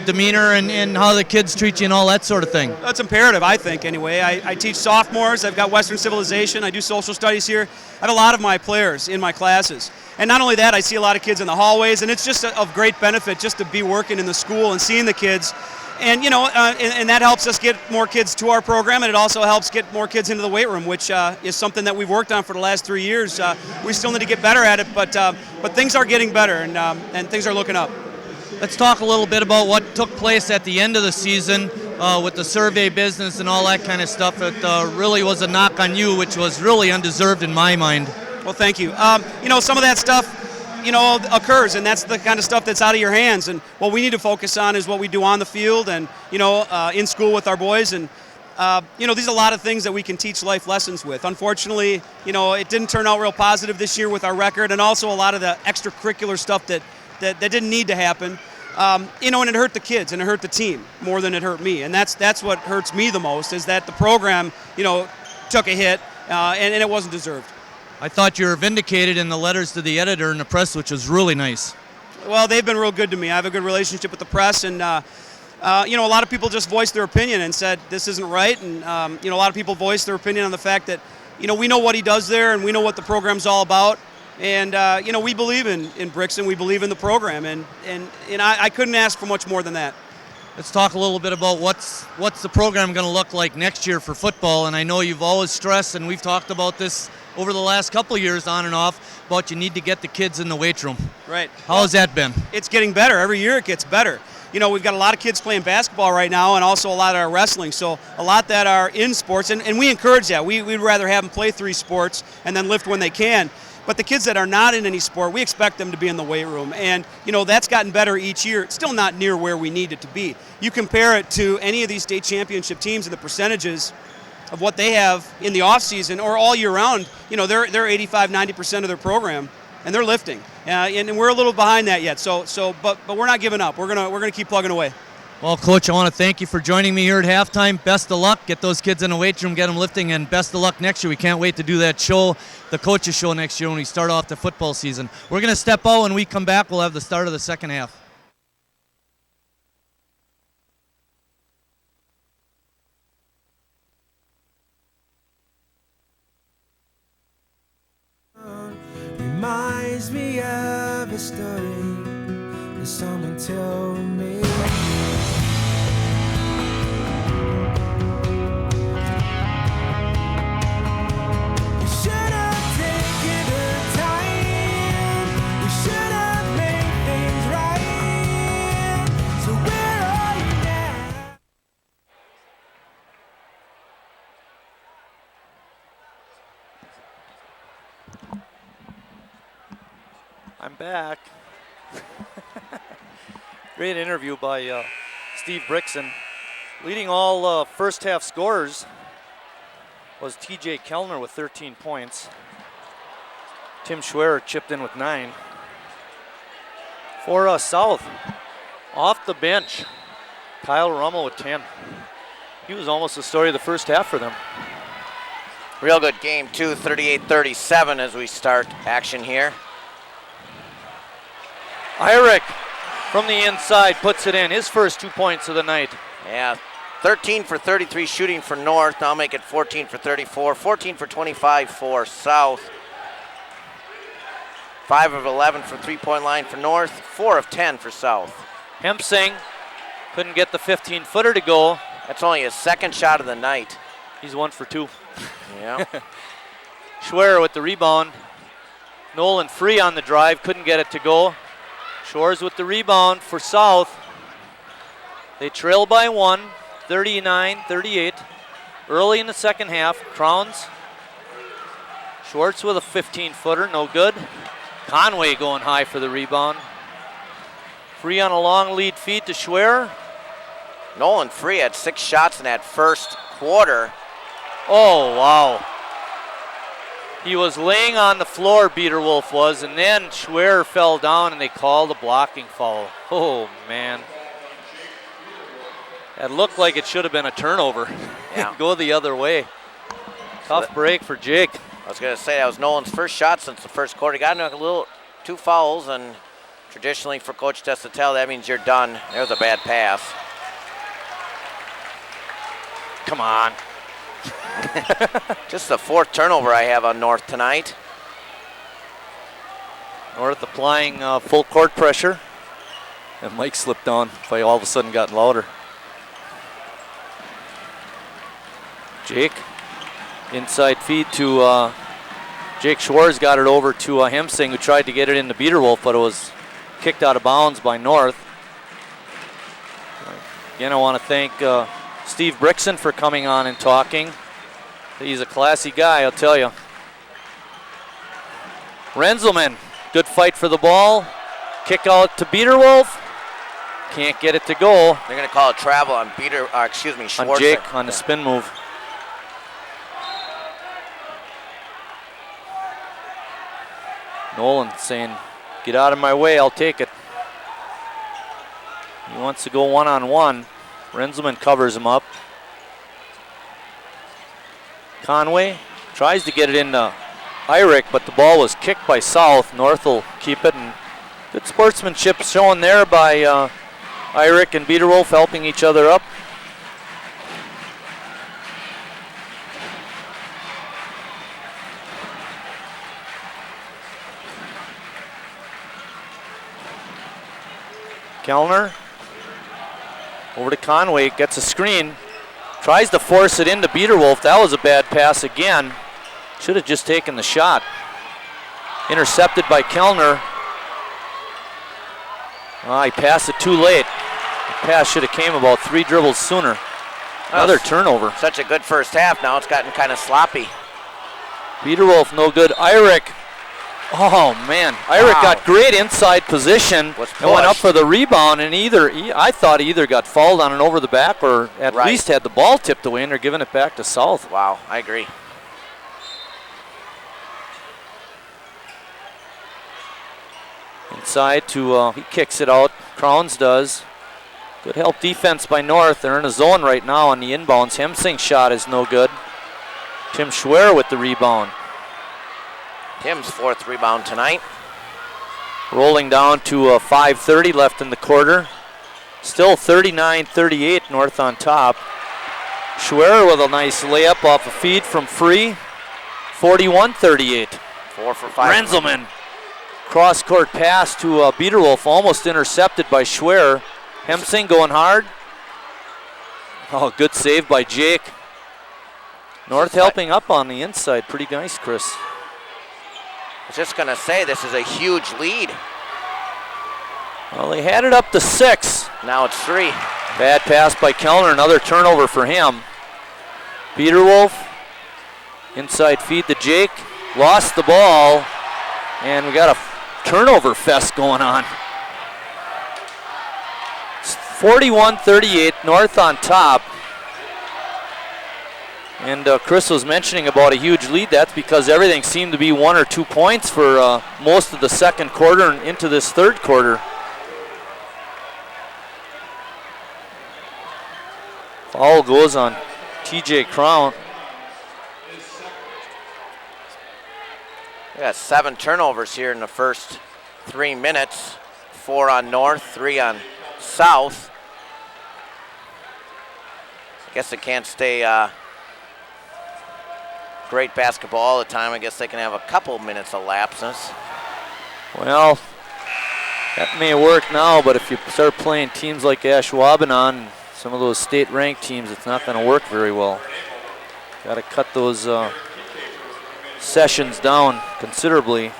demeanor and how the kids treat you and all that sort of thing. That's imperative, I think, anyway. I teach sophomores. I've got Western Civilization. I do social studies here. I have a lot of my players in my classes. And not only that, I see a lot of kids in the hallways, and it's just of great benefit just to be working in the school and seeing the kids. And, and that helps us get more kids to our program, and it also helps get more kids into the weight room, which is something that we've worked on for the last 3 years. We still need to get better at it, but things are getting better, and things are looking up. Let's talk a little bit about what took place at the end of the season with the survey business and all that kind of stuff. It really was a knock on you, which was really undeserved in my mind. Well, thank you. Some of that stuff, occurs, and that's the kind of stuff that's out of your hands. And what we need to focus on is what we do on the field and, in school with our boys. And, these are a lot of things that we can teach life lessons with. Unfortunately, it didn't turn out real positive this year with our record, and also a lot of the extracurricular stuff that didn't need to happen. And it hurt the kids and it hurt the team more than it hurt me. And that's what hurts me the most, is that the program, took a hit and it wasn't deserved. I thought you were vindicated in the letters to the editor and the press, which was really nice. Well, they've been real good to me. I have a good relationship with the press, and a lot of people just voiced their opinion and said this isn't right. And a lot of people voiced their opinion on the fact that we know what he does there and we know what the program's all about. And we believe in Brixon. We believe in the program, and I couldn't ask for much more than that. Let's talk a little bit about what's the program going to look like next year for football. And I know you've always stressed, and we've talked about this over the last couple of years on and off, about you need to get the kids in the weight room. Right. How has that been? It's getting better. Every year it gets better. We've got a lot of kids playing basketball right now, and also a lot that are wrestling. So a lot that are in sports, and we encourage that. We'd rather have them play 3 sports and then lift when they can. But the kids that are not in any sport, we expect them to be in the weight room. And, that's gotten better each year. It's still not near where we need it to be. You compare it to any of these state championship teams and the percentages of what they have in the off season or all year round, they're 85-90% of their program, and they're lifting. And we're a little behind that yet. But we're not giving up. We're gonna keep plugging away. Well, Coach, I want to thank you for joining me here at halftime. Best of luck. Get those kids in the weight room, get them lifting, and best of luck next year. We can't wait to do that show, the coaches show next year when we start off the football season. We're going to step out. When we come back, we'll have the start of the second half. Reminds me of a story that someone told me. We should have taken the time. We should have made things right. So where are you now? I'm back. Great interview by Steve Brixon. Leading all first half scorers was TJ Kellner with 13 points. Tim Schwerer chipped in with 9. For South, off the bench, Kyle Rummel with 10. He was almost the story of the first half for them. Real good game, too, 38-37 as we start action here. Irick from the inside puts it in, his first 2 points of the night. Yeah, 13 for 33 shooting for North. Now make it 14 for 34. 14 for 25 for South. 5 of 11 from three-point line for North. 4 of 10 for South. Hemsing couldn't get the 15-footer to go. That's only his second shot of the night. He's 1 for 2. Yeah. Schwer with the rebound. Nolan free on the drive, couldn't get it to go. Shores with the rebound for South. They trail by 1, 39-38. Early in the second half, Crowns. Schwartz with a 15-footer, no good. Conway going high for the rebound. Free on a long lead feed to Schwer. Nolan Free had 6 shots in that first quarter. Oh, wow. He was laying on the floor, Biederwolf was, and then Schwer fell down and they called a blocking foul. Oh, man. That looked like it should have been a turnover. Yeah. Go the other way. Tough break for Jake. I was going to say that was Nolan's first shot since the first quarter. He got into a little 2 fouls, and traditionally for Coach Desautel, that means you're done. There was a bad pass. Come on. Just the 4th turnover I have on North tonight. North applying full court pressure. And Mike slipped down if I all of a sudden got louder. Jake, inside feed to Jake Schwartz, got it over to Hemsing, who tried to get it into Biederwolf, but it was kicked out of bounds by North. Again, I want to thank Steve Brixon for coming on and talking. He's a classy guy, I'll tell you. Renzelman, good fight for the ball. Kick out to Biederwolf. Can't get it to go. They're going to call a travel on Schwartz. On Jake on the spin move. Nolan saying, get out of my way, I'll take it. He wants to go one-on-one. Renzelman covers him up. Conway tries to get it into Irick, but the ball was kicked by South. North will keep it, and good sportsmanship shown there by Irick and Biederwolf helping each other up. Kellner over to Conway, gets a screen, tries to force it into Biederwolf. That was a bad pass again. Should have just taken the shot. Intercepted by Kellner. He passed it too late. The pass should have came about 3 dribbles sooner. Another turnover. Such a good first half. Now it's gotten kind of sloppy. Biederwolf no good. Irick. Oh man, Irick got great inside position and went up for the rebound, and I thought he either got fouled on an over the back or at least had the ball tipped away, and they're giving it back to South. Wow, I agree. Inside to, he kicks it out, Crowns does. Good help defense by North. They're in a zone right now on the inbounds. Hemsing's shot is no good. Tim Schwer with the rebound. Tim's 4th rebound tonight. Rolling down to 5:30 left in the quarter. Still 39-38, North on top. Schwer with a nice layup off a feed from Free. 41-38. 4 for 5. Renzelman. Cross-court pass to Biederwolf, almost intercepted by Schwer. Hemsing going hard. Oh, good save by Jake. North helping up on the inside. Pretty nice, Chris. I was just going to say, this is a huge lead. Well, they had it up to 6. Now it's 3. Bad pass by Kellner, another turnover for him. Biederwolf, inside feed to Jake, lost the ball, and we got a turnover fest going on. It's 41-38, North on top. And Chris was mentioning about a huge lead. That's because everything seemed to be 1 or 2 points for most of the second quarter and into this third quarter. Foul goes on TJ Crown. We got 7 turnovers here in the first 3 minutes. 4 on North, 3 on South. guess they can't stay great basketball all the time. I guess they can have a couple minutes of lapses. Well, that may work now, but if you start playing teams like Ashwaubenon, some of those state-ranked teams, it's not going to work very well. Got to cut those sessions down considerably.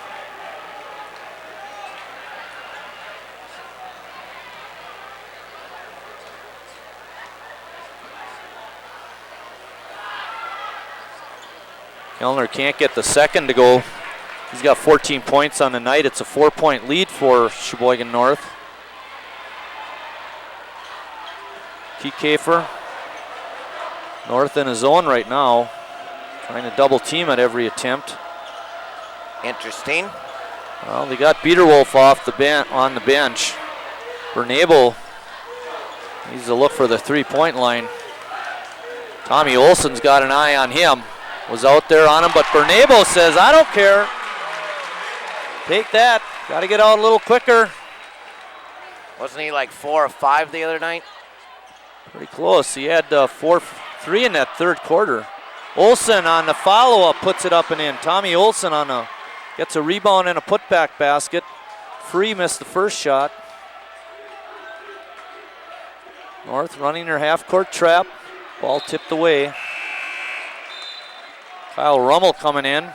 Kellner can't get the second to go. He's got 14 points on the night. It's a 4-point lead for Sheboygan North. Kafer. North in his zone right now. Trying to double team at every attempt. Interesting. Well, they got Biederwolf off the on the bench. Bernabel needs to look for the three-point line. Tommy Olson's got an eye on him. Was out there on him, but Bernabel says, I don't care. Take that. Got to get out a little quicker. Wasn't he like 4 or 5 the other night? Pretty close. He had 4-3 in that third quarter. Olson on the follow-up puts it up and in. Tommy Olson gets a rebound and a putback basket. Free missed the first shot. North running their half-court trap. Ball tipped away. Kyle Rummel coming in.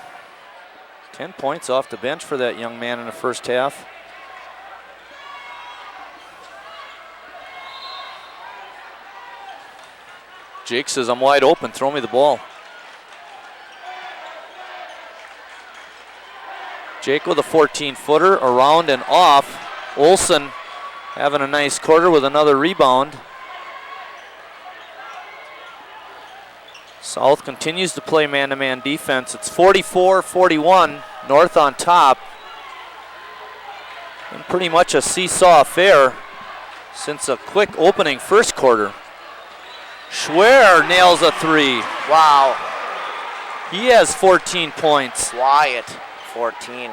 10 points off the bench for that young man in the first half. Jake says, I'm wide open, throw me the ball. Jake with a 14-footer, around and off. Olson having a nice quarter with another rebound. South continues to play man-to-man defense. It's 44-41, North on top. And pretty much a seesaw affair since a quick opening first quarter. Schwer nails a three. Wow. He has 14 points. Wyatt, 14.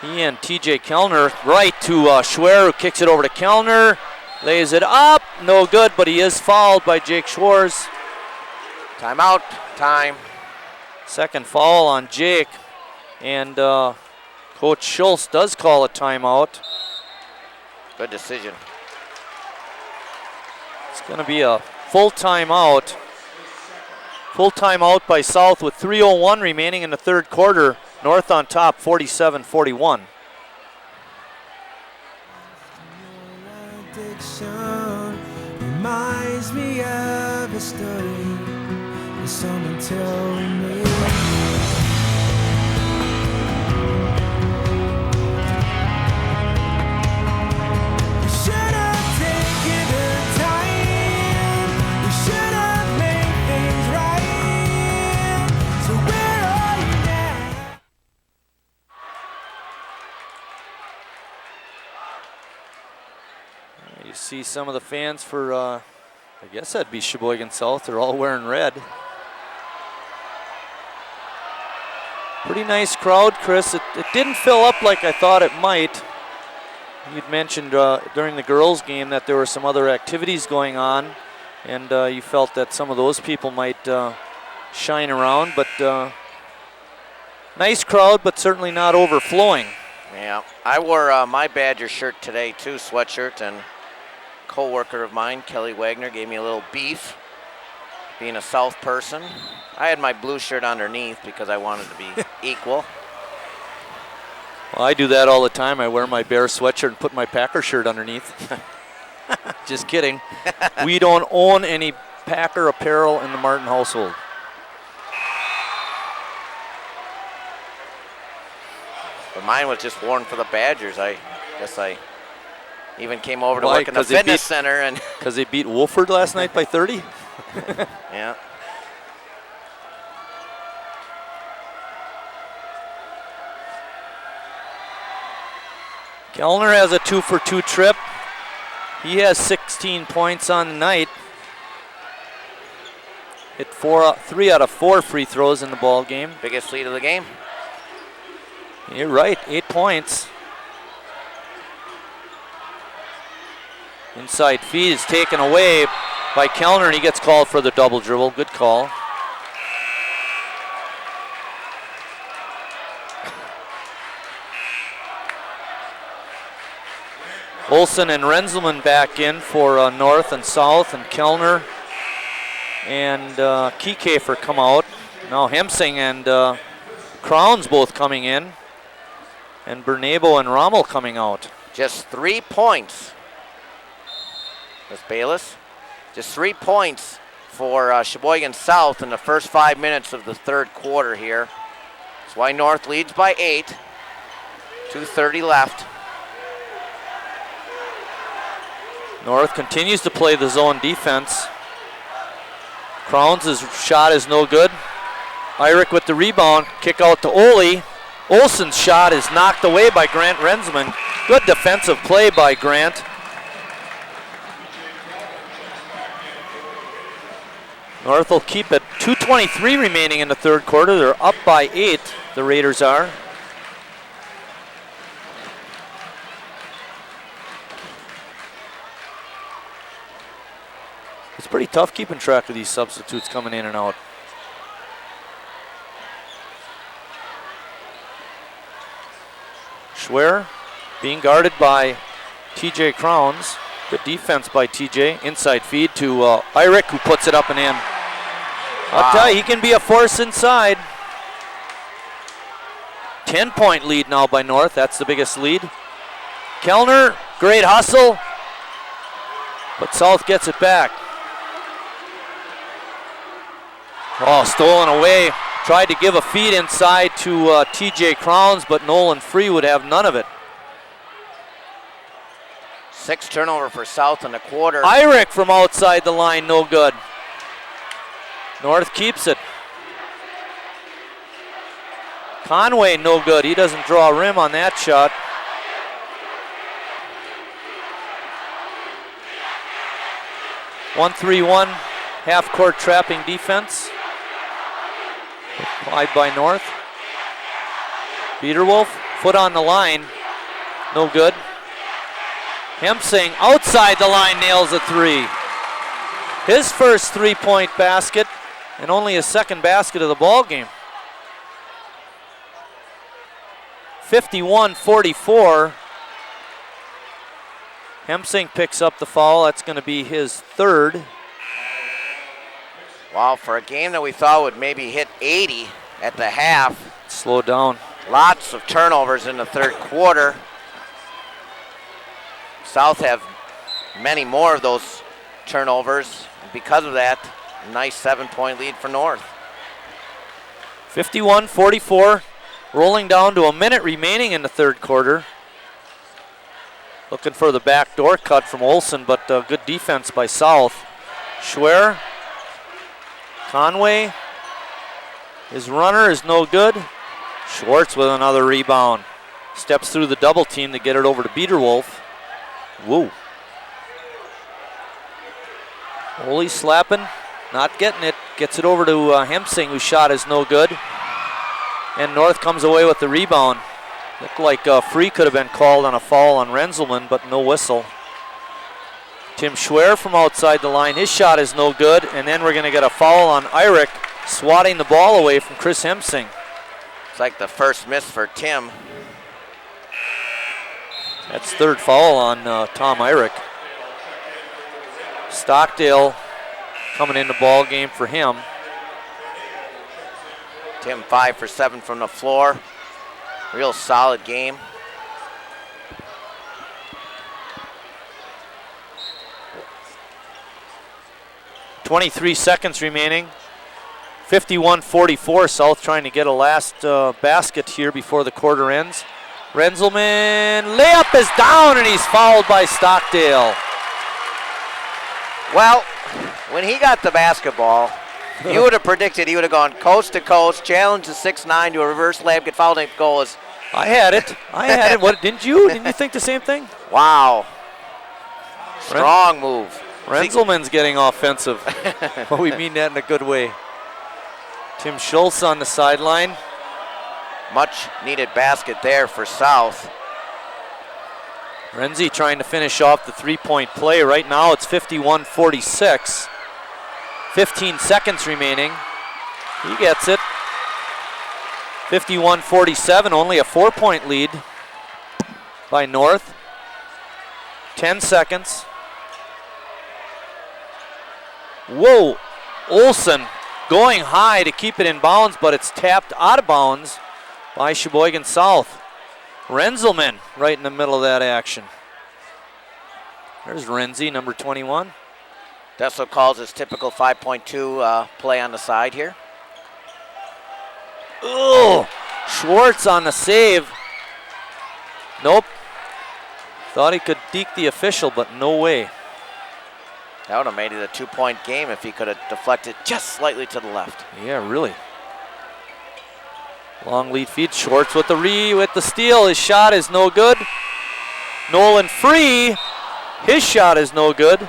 He and TJ Kellner right to Schwer, who kicks it over to Kellner. Lays it up, no good, but he is fouled by Jake Schwartz. Timeout, time. Second foul on Jake, and Coach Schultz does call a timeout. Good decision. It's going to be a full timeout. Full timeout by South with 3:01 remaining in the third quarter. North on top, 47-41. Addiction reminds me of a story that someone told me. We should have taken the time. We should have made things right. So where are you now? You see some of the fans for, I guess that'd be Sheboygan South. They're all wearing red. Pretty nice crowd, Chris. It didn't fill up like I thought it might. You'd mentioned during the girls' game that there were some other activities going on, and you felt that some of those people might shine around, but nice crowd, but certainly not overflowing. Yeah, I wore my Badger shirt today too, sweatshirt, and co-worker of mine, Kelly Wagner, gave me a little beef, being a South person. I had my blue shirt underneath because I wanted to be equal. Well, I do that all the time. I wear my Bear sweatshirt and put my Packer shirt underneath. Just kidding. We don't own any Packer apparel in the Martin household. But mine was just worn for the Badgers. I guess I even came over to Why? work in the fitness center. And because they beat Wolford last night by 30? yeah. Kellner has a 2-for-2 trip. He has 16 points on the night. Hit 3 out of 4 free throws in the ball game. Biggest lead of the game. You're right, 8 points. Inside feed is taken away by Kellner, and he gets called for the double dribble. Good call. Olsen and Renzelman back in for North and South, and Kellner and Kiekefer come out. Now Hemsing and Crowns both coming in, and Bernabo and Rommel coming out. Just 3 points. Miss Bayless. Just 3 points for Sheboygan South in the first 5 minutes of the third quarter here. That's why North leads by 8. 2:30 left. North continues to play the zone defense. Crowns' shot is no good. Irick with the rebound, kick out to Ole. Olsen's shot is knocked away by Grant Rensman. Good defensive play by Grant. North will keep it. 2:23 remaining in the third quarter. They're up by 8, the Raiders are. It's pretty tough keeping track of these substitutes coming in and out. Schwer being guarded by TJ Crowns. Good defense by TJ. Inside feed to Irick, who puts it up and in. I'll tell you, he can be a force inside. 10-point lead now by North. That's the biggest lead. Kellner, great hustle, but South gets it back. Oh, stolen away. Tried to give a feed inside to TJ Crowns, but Nolan Free would have none of it. 6 turnover for South in the quarter. Irick from outside the line, no good. North keeps it. Conway, no good. He doesn't draw a rim on that shot. (1-3-1) half-court trapping defense. Applied by North. Biederwolf, foot on the line, no good. Hemsing outside the line nails a 3. His first 3-point basket and only his second basket of the ball game. 51-44. Hemsing picks up the foul. That's going to be his third. Wow, for a game that we thought would maybe hit 80 at the half. Slow down. Lots of turnovers in the third quarter. South have many more of those turnovers. And because of that, a nice 7-point lead for North. 51-44, rolling down to a minute remaining in the third quarter. Looking for the backdoor cut from Olsen, but good defense by South. Schwer, Conway, his runner is no good. Schwartz with another rebound. Steps through the double team to get it over to Biederwolf. Woo. Ole slapping, not getting it. Gets it over to Hemsing, whose shot is no good. And North comes away with the rebound. Looked like Free could have been called on a foul on Renzelman, but no whistle. Tim Schwer from outside the line. His shot is no good, and then we're going to get a foul on Irick, swatting the ball away from Chris Hemsing. It's like the first miss for Tim. That's third foul on Tom Irick. Stockdale coming in the ball game for him. Tim 5 for 7 from the floor. Real solid game. .23 seconds remaining. 51-44, South trying to get a last basket here before the quarter ends. Renzelman, layup is down, and he's fouled by Stockdale. Well, when he got the basketball, you would have predicted he would have gone coast to coast, challenged the 6'9" to a reverse layup, get fouled, and goal is. I had it. What, didn't you? Didn't you think the same thing? Wow. Strong move. Renzelman's getting offensive. But we mean that in a good way. Tim Schultz on the sideline. Much needed basket there for South. Renzi trying to finish off the three-point play. Right now it's 51-46. 15 seconds remaining. He gets it. 51-47, only a 4-point lead by North. 10 seconds. Whoa, Olsen going high to keep it in bounds, but it's tapped out of bounds by Sheboygan South. Renzelman right in the middle of that action. There's Renzi, number 21. Dessel calls his typical 5.2 play on the side here. Oh, Schwartz on the save. Nope. Thought he could deke the official, but no way. That would have made it a 2-point game if he could have deflected just slightly to the left. Yeah, really. Long lead feed. Schwartz with the steal. His shot is no good. Nolan Free. His shot is no good.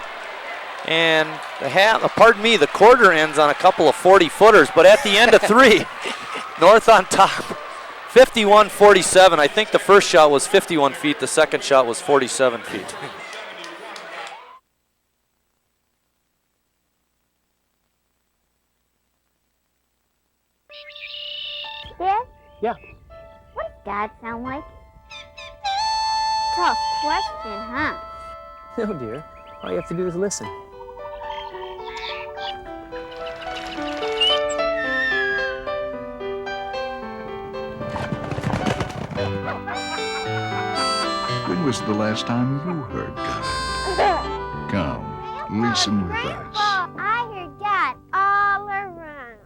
And the quarter ends on a couple of 40-footers, but at the end of three, North on top. 51-47. I think the first shot was 51 feet. The second shot was 47 feet. Dad? Yeah. What does Dad sound like? Tough question, huh? No, dear. All you have to do is listen. When was the last time you heard God? Come, listen with us. I hear God all around.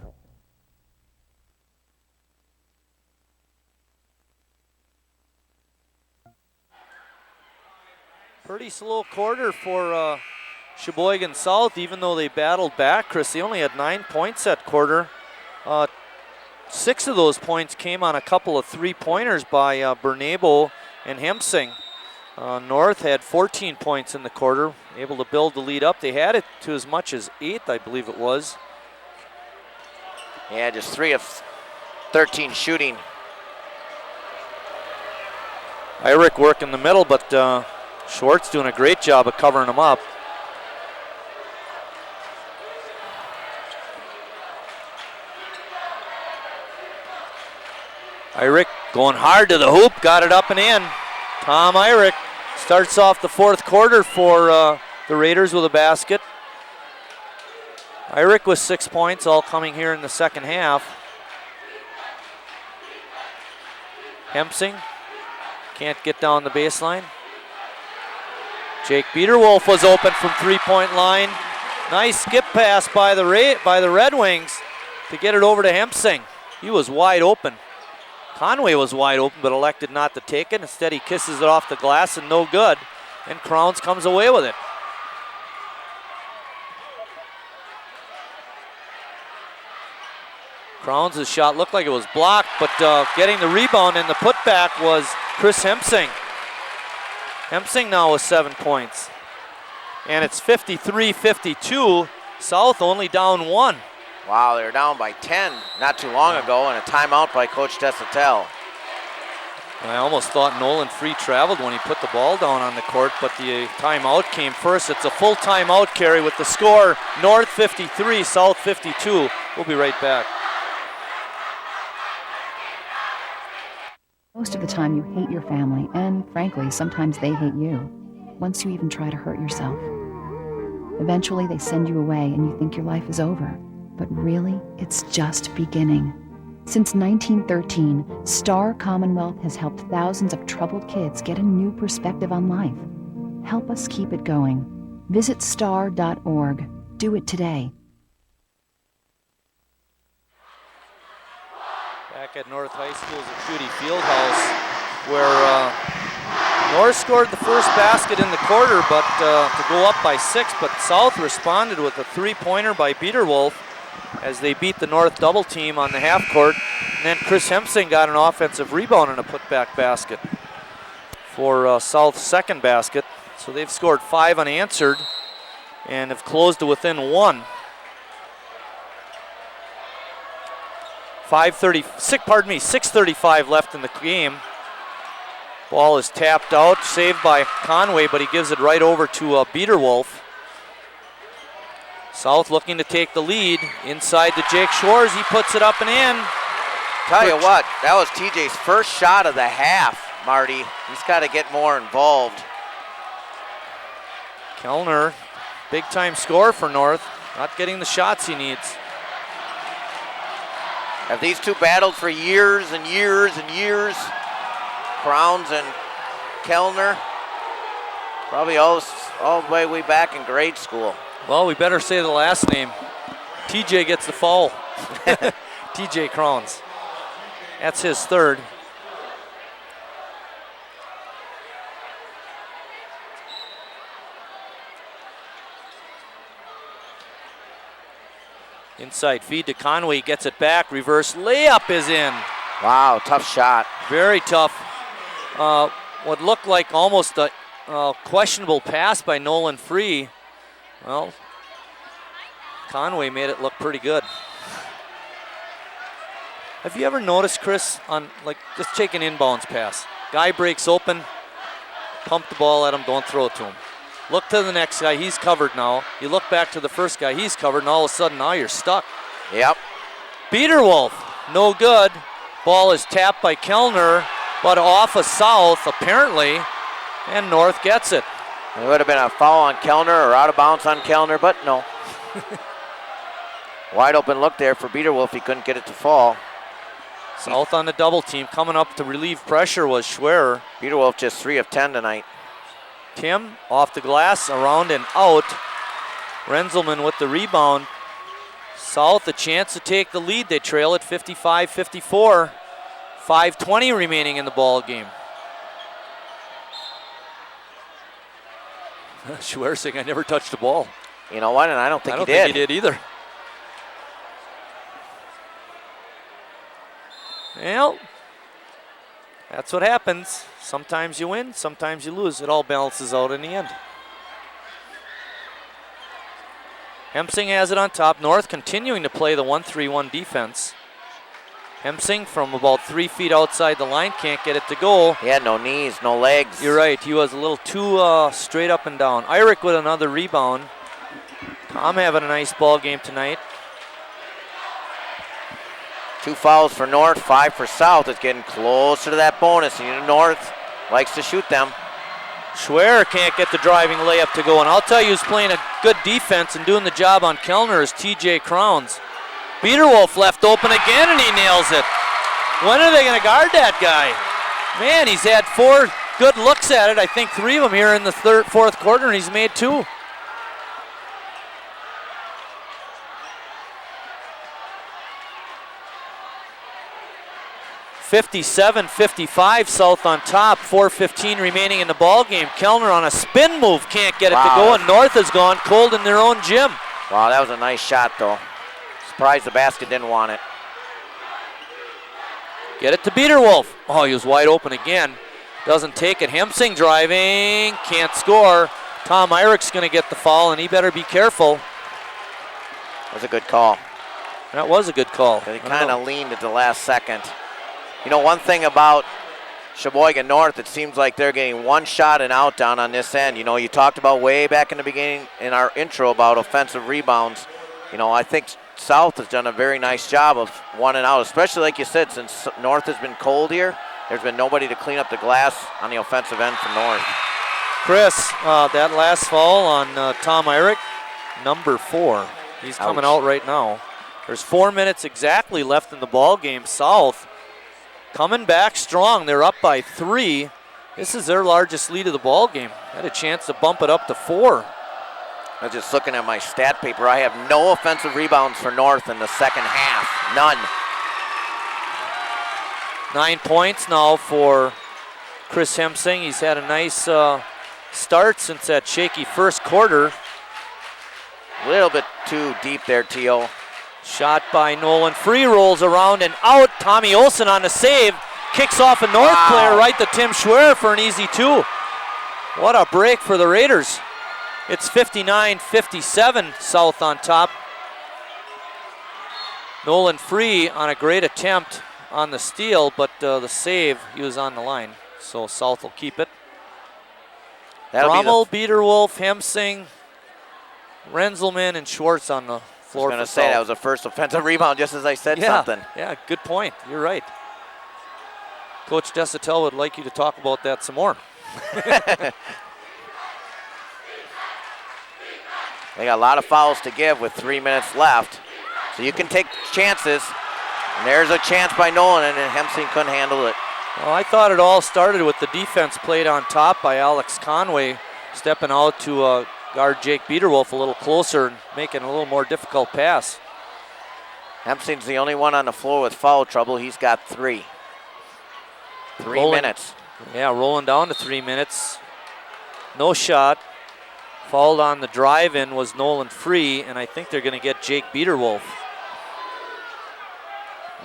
Pretty slow quarter for Sheboygan South, even though they battled back. Chris, they only had 9 points that quarter. 6 of those points came on a couple of three-pointers by Bernabo and Hemsing. North had 14 points in the quarter, able to build the lead up. They had it to as much as 8, I believe it was. Yeah, just 3 of 13 shooting. Irick work in the middle, but Schwartz doing a great job of covering him up. Irick going hard to the hoop, got it up and in. Tom Irick starts off the fourth quarter for the Raiders with a basket. Irick with 6 points, all coming here in the second half. Hemsing can't get down the baseline. Jake Biederwolf was open from three-point line. Nice skip pass by the Red Wings to get it over to Hemsing. He was wide open. Conway was wide open, but elected not to take it. Instead, he kisses it off the glass and no good. And Crowns comes away with it. Crowns' shot looked like it was blocked, but getting the rebound and the putback was Chris Hemsing. Hemsing now with 7 points. And it's 53-52. South only down 1. Wow, they were down by 10 not too long ago, and a timeout by Coach Desatel. I almost thought Nolan Free traveled when he put the ball down on the court, but the timeout came first. It's a full timeout, Carey, with the score North 53, South 52. We'll be right back. Most of the time you hate your family, and frankly, sometimes they hate you, once you even try to hurt yourself. Eventually they send you away and you think your life is over, but really, it's just beginning. Since 1913, Star Commonwealth has helped thousands of troubled kids get a new perspective on life. Help us keep it going. Visit star.org. Do it today. Back at North High School's Acuity Fieldhouse, where North scored the first basket in the quarter, but to go up by 6, but South responded with a three-pointer by Biederwolf as they beat the North double team on the half court. And then Chris Hemsing got an offensive rebound and a putback basket for South's second basket. So they've scored 5 unanswered and have closed to within 1. 6:35 left in the game. Ball is tapped out, saved by Conway, but he gives it right over to Biederwolf. South looking to take the lead inside to Jake Schwartz. He puts it up and in. Tell you what, that was TJ's first shot of the half, Marty. He's got to get more involved. Kellner, big time score for North, not getting the shots he needs. Have these two battled for years and years and years? Crowns and Kellner, probably all the way back in grade school. Well, we better say the last name. TJ gets the foul. TJ Crowns. That's his third. Inside feed to Conway, gets it back, reverse layup is in. Wow, tough shot. Very tough. What looked like almost a questionable pass by Nolan Free. Well, Conway made it look pretty good. Have you ever noticed, Chris, on like just take an inbounds pass? Guy breaks open, pump the ball at him, don't throw it to him. Look to the next guy, he's covered now. You look back to the first guy, he's covered, and all of a sudden now you're stuck. Yep. Biederwolf, no good. Ball is tapped by Kellner, but off of South apparently, and North gets it. It would have been a foul on Kellner or out of bounds on Kellner, but no. Wide open look there for Biederwolf. He couldn't get it to fall. South on the double team. Coming up to relieve pressure was Schwerer. Biederwolf just 3 of 10 tonight. Tim off the glass, around and out. Renzelman with the rebound. South a chance to take the lead. They trail at 55-54. 5:20 remaining in the ball game. Schwerer saying, I never touched the ball. You know what, and I don't think he did. I don't think he did either. Well, that's what happens. Sometimes you win, sometimes you lose. It all balances out in the end. Hemsing has it on top. North continuing to play the 1-3-1 defense. Hemsing from about 3 feet outside the line, can't get it to go. He had no knees, no legs. You're right, he was a little too straight up and down. Eyrich with another rebound. Tom having a nice ball game tonight. 2 fouls for North, 5 for South. It's getting closer to that bonus. And North likes to shoot them. Schwerer can't get the driving layup to go. And I'll tell you who's playing a good defense and doing the job on Kellner is TJ Crowns. Biederwolf left open again and he nails it. When are they going to guard that guy? Man, he's had 4 good looks at it. I think 3 of them here in the fourth quarter, and he's made 2. (57-55) South on top. 4:15 remaining in the ball game. Kellner on a spin move can't get it to go, and North has gone cold in their own gym. Wow, that was a nice shot though. Surprised the basket didn't want it. Get it to Biederwolf. Oh, he was wide open again. Doesn't take it. Hemsing driving, can't score. Tom Eyrich's going to get the foul, and he better be careful. That was a good call. That was a good call. He kind of leaned at the last second. You know, one thing about Sheboygan North, it seems like they're getting one shot and out down on this end. You know, you talked about way back in the beginning in our intro about offensive rebounds. You know, I think South has done a very nice job of one and out, especially like you said, since North has been cold here, there's been nobody to clean up the glass on the offensive end for North. Chris, that last foul on Tom Eyrich, number 4. He's coming out right now. There's 4 minutes exactly left in the ball game. South coming back strong. They're up by 3. This is their largest lead of the ball game. Had a chance to bump it up to 4. I was just looking at my stat paper. I have no offensive rebounds for North in the second half. None. 9 points now for Chris Hemsing. He's had a nice start since that shaky first quarter. A little bit too deep there, T.O. Shot by Nolan. Free rolls around and out. Tommy Olsen on the save. Kicks off a North player right to Tim Schwerer for an easy 2. What a break for the Raiders. It's 59-57, South on top. Nolan Free on a great attempt on the steal, but the save, he was on the line. So South will keep it. That'll Rommel, Biederwolf, Hemsing, Renzelman, and Schwartz on the floor. I was going to say that was the first offensive rebound, just as I said something. Yeah, good point. You're right. Coach Desatel would like you to talk about that some more. They got a lot of fouls to give with 3 minutes left. So you can take chances. And there's a chance by Nolan, and Hemsing couldn't handle it. Well, I thought it all started with the defense played on top by Alex Conway, stepping out to guard Jake Biederwolf a little closer and making a little more difficult pass. Hemsing's the only one on the floor with foul trouble. He's got 3. 3 minutes. Yeah, rolling down to 3 minutes. No shot. Fouled on the drive-in was Nolan Free, and I think they're going to get Jake Biederwolf.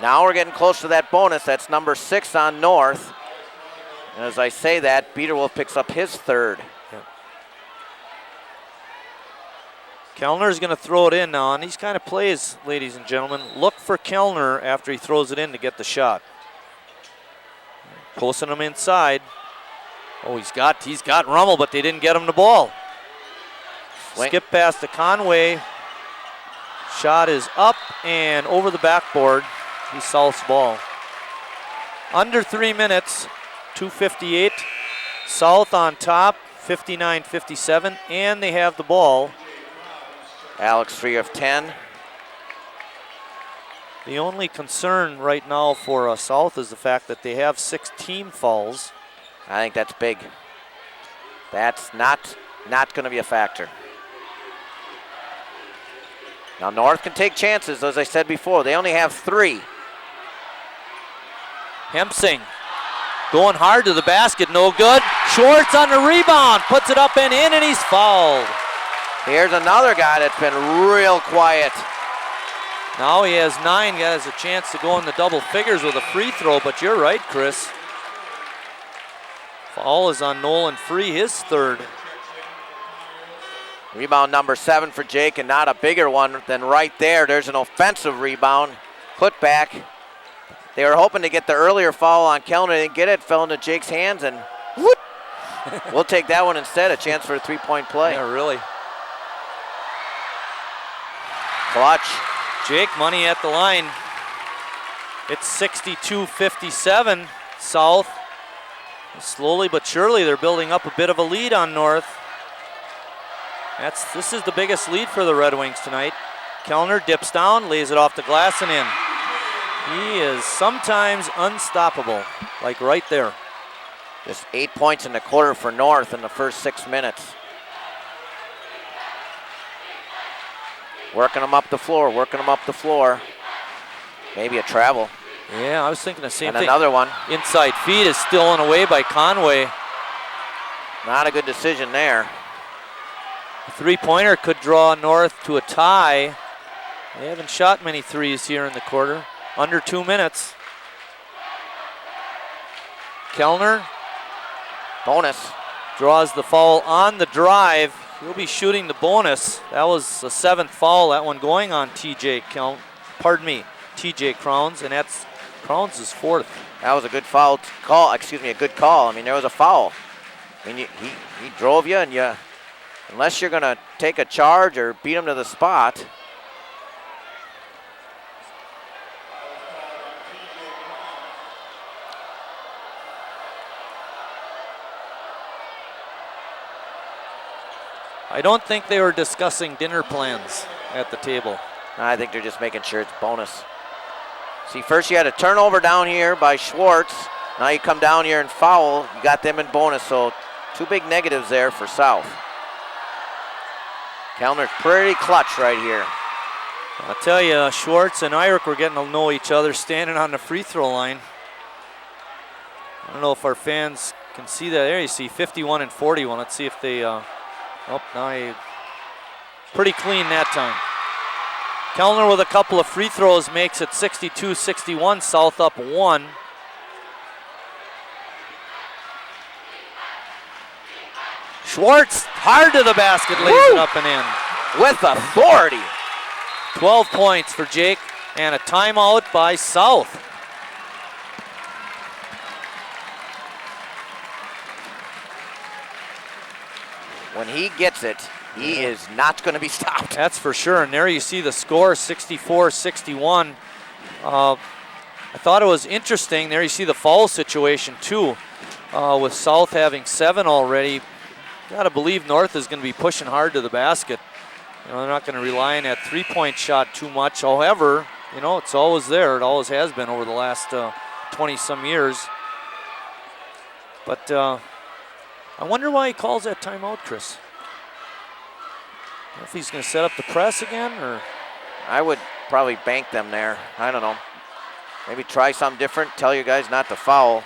Now we're getting close to that bonus. That's number 6 on North. And as I say that, Biederwolf picks up his 3rd. Yep. Kellner's going to throw it in now, and these kind of plays, ladies and gentlemen, look for Kellner after he throws it in to get the shot. Posting him inside. Oh, he's got Rummel, but they didn't get him the ball. Skip pass to Conway. Shot is up and over the backboard. He's South's ball. Under 3 minutes, 2:58. South on top, 59-57, and they have the ball. Alex Free of 10. The only concern right now for South is the fact that they have 6 team fouls. I think that's big. That's not going to be a factor. Now North can take chances, as I said before. They only have 3. Hemsing going hard to the basket, no good. Schwartz on the rebound, puts it up and in, and he's fouled. Here's another guy that's been real quiet. Now he has 9, has a chance to go in the double figures with a free throw, but you're right, Chris. Foul is on Nolan Free, his 3rd. Rebound number 7 for Jake, and not a bigger one than right there. There's an offensive rebound. Put back. They were hoping to get the earlier foul on Kellner. They didn't get it. Fell into Jake's hands, and whoop. We'll take that one instead. A chance for a 3-point play. Yeah, really. Clutch. Jake Money at the line. It's 62-57 South. Slowly but surely they're building up a bit of a lead on North. This is the biggest lead for the Red Wings tonight. Kellner dips down, lays it off the glass and in. He is sometimes unstoppable, like right there. Just 8 points in the quarter for North in the first 6 minutes. Working them up the floor, working them up the floor. Maybe a travel. Yeah, I was thinking the same and thing. Another one. Inside feed is stolen away by Conway. Not a good decision there. A 3-pointer could draw North to a tie. They haven't shot many threes here in the quarter. Under 2 minutes. Kellner. Bonus. Draws the foul on the drive. He'll be shooting the bonus. That was the 7th foul, that one going on TJ Crowns, and that's Crowns' 4th. That was a good foul call, a good call. I mean, there was a foul. I mean, he drove you, and unless you're gonna take a charge or beat him to the spot. I don't think they were discussing dinner plans at the table. I think they're just making sure it's bonus. See, first you had a turnover down here by Schwartz. Now you come down here and foul. You got them in bonus, so 2 big negatives there for South. Kellner's pretty clutch right here. I'll tell you, Schwartz and Eyrich were getting to know each other standing on the free throw line. I don't know if our fans can see that. There you see 51 and 41. Let's see if they... pretty clean that time. Kellner with a couple of free throws makes it 62-61. South up 1. Schwartz hard to the basket, lays it up and in. With authority. 12 points for Jake and a timeout by South. when he gets it, he is not going to be stopped. That's for sure. And there you see the score, 64-61. I thought it was interesting. There you see the foul situation too, with South having 7 already. Got to believe North is going to be pushing hard to the basket. You know, they're not going to rely on that three-point shot too much. However, you know, it's always there. It always has been over the last 20-some years. But I wonder why he calls that timeout, Chris. I don't know if he's going to set up the press again, or I would probably bank them there. I don't know. Maybe try something different. Tell your guys not to foul.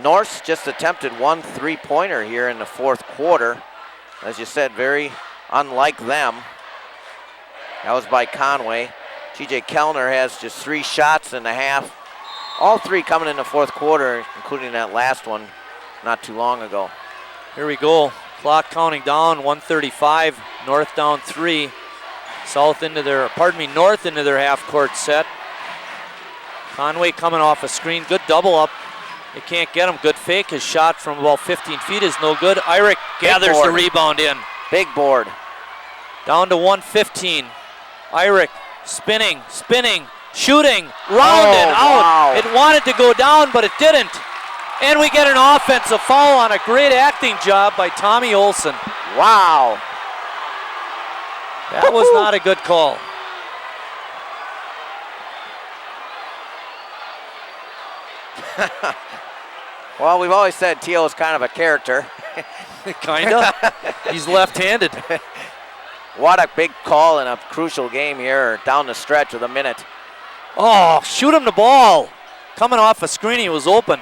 North's just attempted 1 3-pointer here in the fourth quarter. As you said, very unlike them. That was by Conway. TJ Kellner has just 3 shots in the half. All 3 coming in the fourth quarter, including that last one not too long ago. Here we go. Clock counting down, 1:35. North down 3. North into their half-court set. Conway coming off a screen. Good double up. They can't get him. Good fake. His shot from about 15 feet is no good. Irick gathers the rebound in. Big board. Down to 1:15. Irick spinning, shooting, rounded out. Wow. It wanted to go down, but it didn't. And we get an offensive foul on a great acting job by Tommy Olson. Wow. That was not a good call. Well, we've always said T.O. is kind of a character. Kinda. He's left-handed. What a big call in a crucial game here down the stretch with a minute. Oh, shoot him the ball. Coming off a screen, he was open.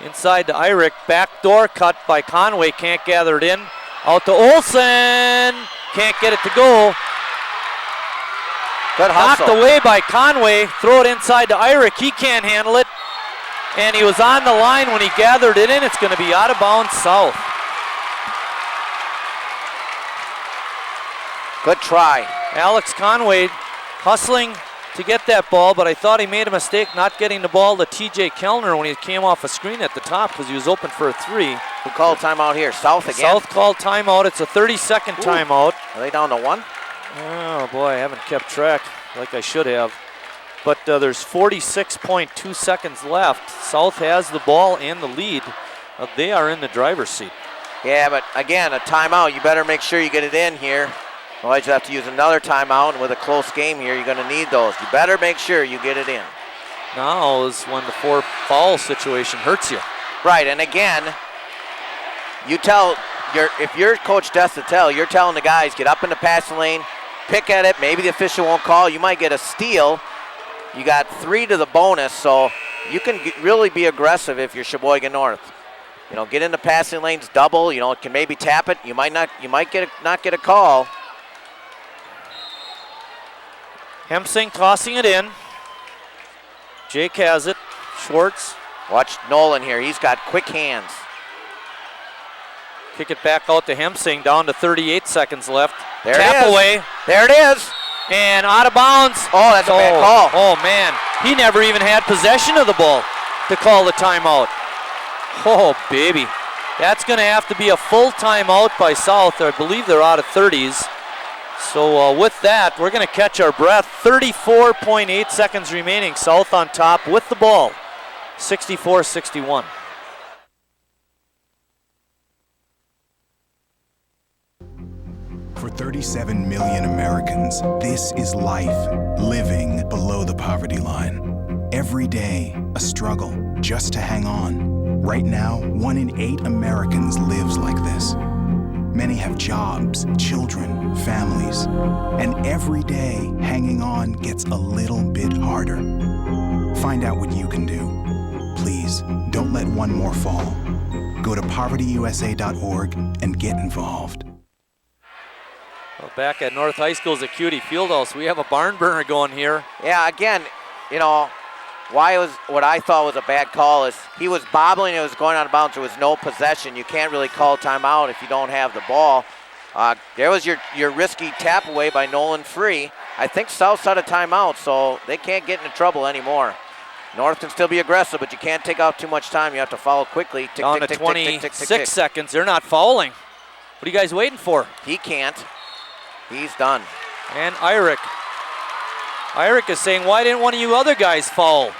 Inside to Irick, backdoor cut by Conway, can't gather it in. Out to Olsen, can't get it to go. Good hustle. Knocked away by Conway, throw it inside to Irick, he can't handle it. And he was on the line when he gathered it in. It's going to be out of bounds South. Good try. Alex Conway hustling to get that ball, but I thought he made a mistake not getting the ball to TJ Kellner when he came off a screen at the top because he was open for a 3. Who called timeout here? South again? South called timeout. It's a 30-second timeout. Are they down to 1? Oh boy, I haven't kept track like I should have. But there's 46.2 seconds left. South has the ball and the lead. They are in the driver's seat. Yeah, but again, a timeout. You better make sure you get it in here. Otherwise, you have to use another timeout, and with a close game here, you're going to need those. You better make sure you get it in. Now is when the 4-foul situation hurts you. Right, and again, if you're Coach Desautel, you're telling the guys, get up in the passing lane, pick at it, maybe the official won't call, you might get a steal. You got 3 to the bonus, so you can really be aggressive if you're Sheboygan North. You know, get in the passing lanes, double, you know, can maybe tap it. You might not get a call. Hemsing tossing it in. Jake has it. Schwartz. Watch Nolan here. He's got quick hands. Kick it back out to Hemsing. Down to 38 seconds left. There Tap it is. away. There it is. And out of bounds. Oh, that's a bad call. Oh, man. He never even had possession of the ball to call the timeout. Oh, baby. That's going to have to be a full timeout by South. I believe they're out of 30s. So with that, we're going to catch our breath. 34.8 seconds remaining. South on top with the ball. 64-61. For 37 million Americans, this is life, living below the poverty line. Every day, a struggle just to hang on. Right now, 1 in 8 Americans lives like this. Many have jobs, children, families, and every day, hanging on gets a little bit harder. Find out what you can do. Please, don't let one more fall. Go to povertyusa.org and get involved. Well, back at North High School's Acuity Fieldhouse, we have a barn burner going here. Yeah, again, you know, what I thought was a bad call is he was bobbling, it was going out of bounds, there was no possession. You can't really call timeout if you don't have the ball. There was your risky tap away by Nolan Free. I think South's out of timeout, so they can't get into trouble anymore. North can still be aggressive, but you can't take out too much time. You have to foul quickly. Tick, Down tick, to tick, 26 tick, tick, tick, tick, tick. seconds. They're not fouling. What are you guys waiting for? He can't. He's done. And Irick. Irick is saying, why didn't one of you other guys foul?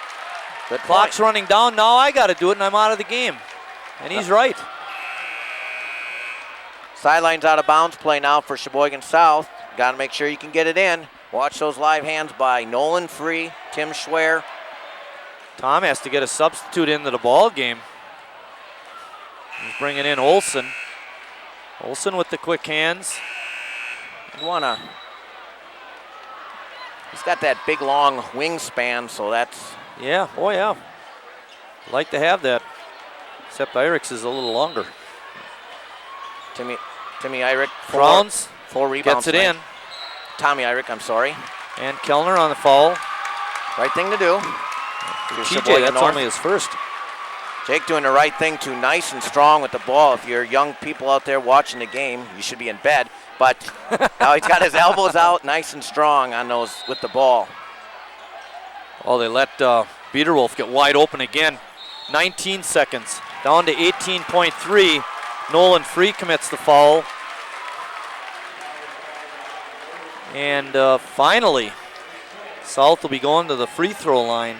Good Clock's point. running down. Now I got to do it, and I'm out of the game. And he's right. Sideline's out of bounds play now for Sheboygan South. Got to make sure you can get it in. Watch those live hands by Nolan Free, Tim Schwer. Tom has to get a substitute into the ball game. He's bringing in Olson. Olson with the quick hands. He's got that big long wingspan, so that's... Yeah, oh yeah. Like to have that. Except Irick's is a little longer. Timmy Irick. Frowns. 4 rebounds. Gets it in. Tommy Irick, I'm sorry. And Kellner on the foul. Right thing to do. TJ, that's only his first. Jake doing the right thing, too nice and strong with the ball. If you're young people out there watching the game, you should be in bed. But now he's got his elbows out nice and strong on those with the ball. Oh, they let Biederwolf get wide open again. 19 seconds. Down to 18.3. Nolan Free commits the foul. And finally, South will be going to the free throw line.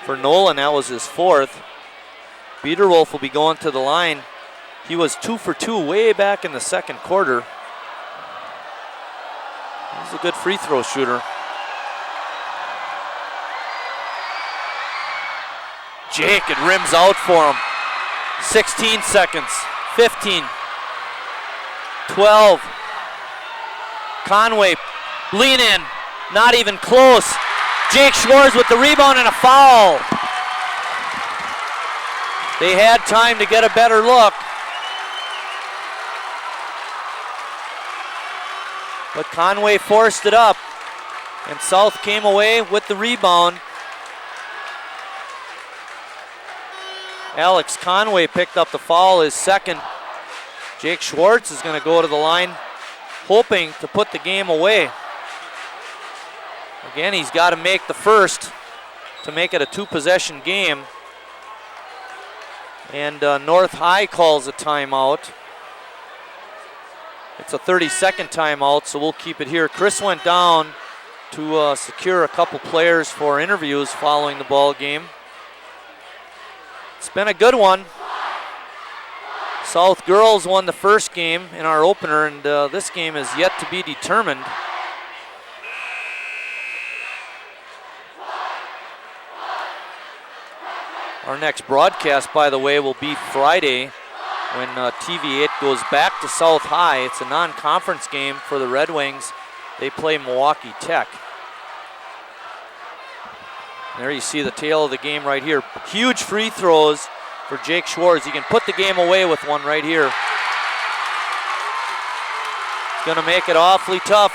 For Nolan, that was his 4th. Biederwolf will be going to the line. He was 2 for 2 way back in the second quarter. He's a good free throw shooter. Jake, it rims out for him. 16 seconds, 15, 12. Conway, lean in, not even close. Jake Schwartz with the rebound and a foul. They had time to get a better look. But Conway forced it up, and South came away with the rebound. Alex Conway picked up the foul, his second. Jake Schwartz is going to go to the line, hoping to put the game away. Again, he's got to make the first to make it a 2-possession game. And North High calls a timeout. It's a 30-second timeout, so we'll keep it here. Chris went down to secure a couple players for interviews following the ball game. It's been a good one. South girls won the first game in our opener, and this game is yet to be determined. Our next broadcast, by the way, will be Friday when TV8 goes back to South High. It's a non-conference game for the Red Wings. They play Milwaukee Tech. There you see the tail of the game right here. Huge free throws for Jake Schwartz. He can put the game away with one right here. Going to make it awfully tough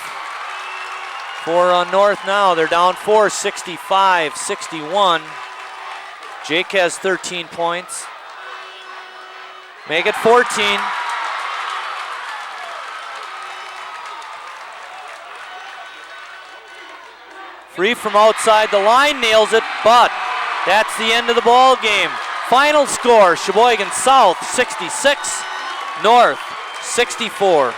for North now. They're down 4, 65-61. Jake has 13 points. Make it 14. Free from outside the line, nails it, but that's the end of the ball game. Final score, Sheboygan South 66, North 64.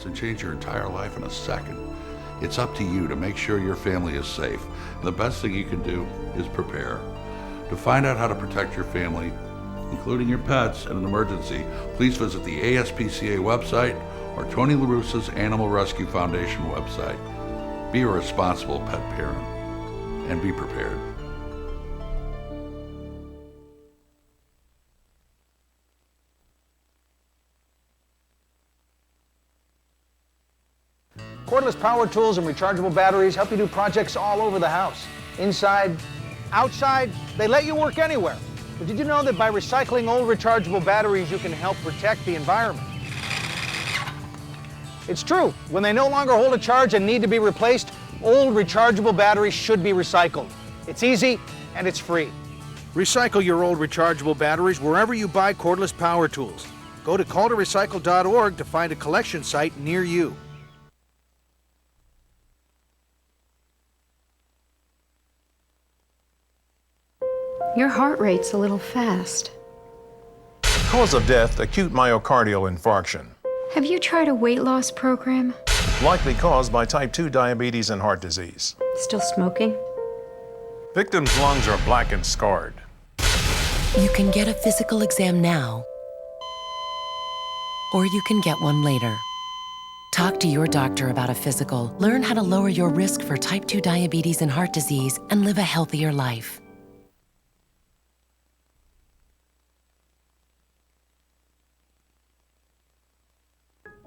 And change your entire life in a second. It's up to you to make sure your family is safe. And the best thing you can do is prepare. To find out how to protect your family, including your pets, in an emergency, please visit the ASPCA website or Tony LaRussa's Animal Rescue Foundation website. Be a responsible pet parent and be prepared. Cordless power tools and rechargeable batteries help you do projects all over the house. Inside, outside, they let you work anywhere. But did you know that by recycling old rechargeable batteries, you can help protect the environment? It's true. When they no longer hold a charge and need to be replaced, old rechargeable batteries should be recycled. It's easy and it's free. Recycle your old rechargeable batteries wherever you buy cordless power tools. Go to calltorecycle.org to find a collection site near you. Your heart rate's a little fast. Cause of death, acute myocardial infarction. Have you tried a weight loss program? Likely caused by type 2 diabetes and heart disease. Still smoking? Victim's lungs are black and scarred. You can get a physical exam now, or you can get one later. Talk to your doctor about a physical. Learn how to lower your risk for type 2 diabetes and heart disease and live a healthier life.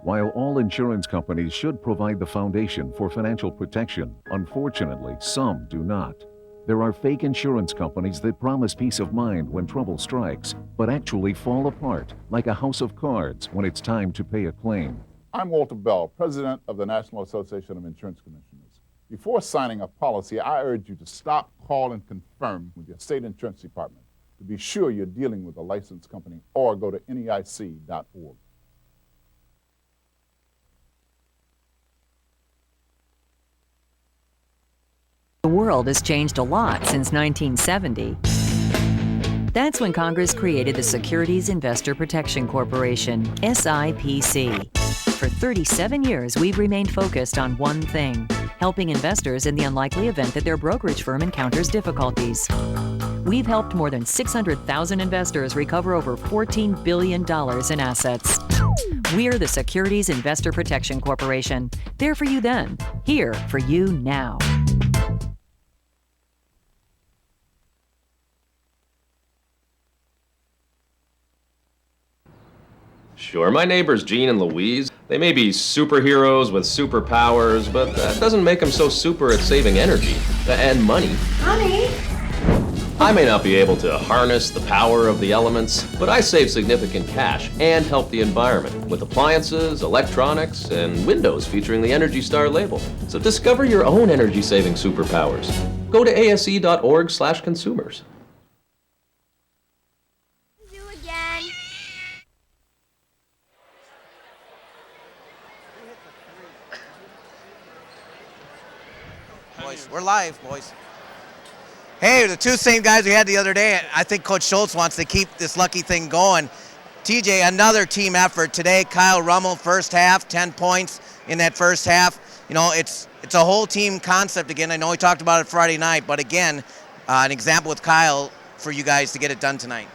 While all insurance companies should provide the foundation for financial protection, unfortunately, some do not. There are fake insurance companies that promise peace of mind when trouble strikes, but actually fall apart like a house of cards when it's time to pay a claim. I'm Walter Bell, President of the National Association of Insurance Commissioners. Before signing a policy, I urge you to stop, call, and confirm with your state insurance department to be sure you're dealing with a licensed company, or go to NEIC.org. The world has changed a lot since 1970. That's when Congress created the Securities Investor Protection Corporation, SIPC. For 37 years, we've remained focused on one thing: helping investors in the unlikely event that their brokerage firm encounters difficulties. We've helped more than 600,000 investors recover over $14 billion in assets. We're the Securities Investor Protection Corporation. There for you then, here for you now. Sure, my neighbors Gene and Louise, they may be superheroes with superpowers, but that doesn't make them so super at saving energy and money. Honey? I may not be able to harness the power of the elements, but I save significant cash and help the environment with appliances, electronics, and windows featuring the Energy Star label. So discover your own energy-saving superpowers. Go to ase.org/consumers. Boys, we're live, boys. Hey, the two same guys we had the other day. I think Coach Schultz wants to keep this lucky thing going. TJ, another team effort today. Kyle Rummel, first half, 10 points in that first half. You know, it's a whole team concept again. I know we talked about it Friday night, but again, an example with Kyle for you guys to get it done tonight.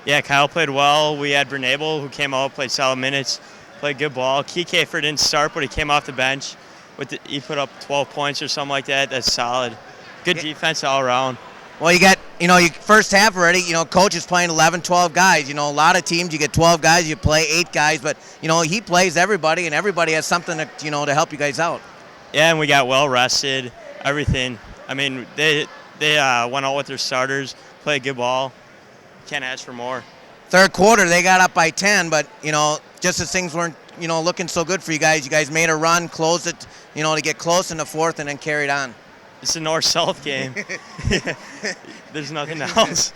Yeah, Kyle played well. We had Bernabel, who came out, played solid minutes, played good ball. Kiefer didn't start, but he came off the bench. He put up 12 points or something like that. That's solid. Good defense all around. Well, you got, you first half already, coach is playing 11, 12 guys. A lot of teams, you get 12 guys, you play 8 guys, but, he plays everybody, and everybody has something to, to help you guys out. Yeah, and we got well rested, everything. I mean, they went out with their starters, played good ball. Can't ask for more. Third quarter, they got up by 10, but, just as things weren't, looking so good for you guys made a run, closed it, to get close in the fourth and then carried on. It's a north-south game. There's nothing else.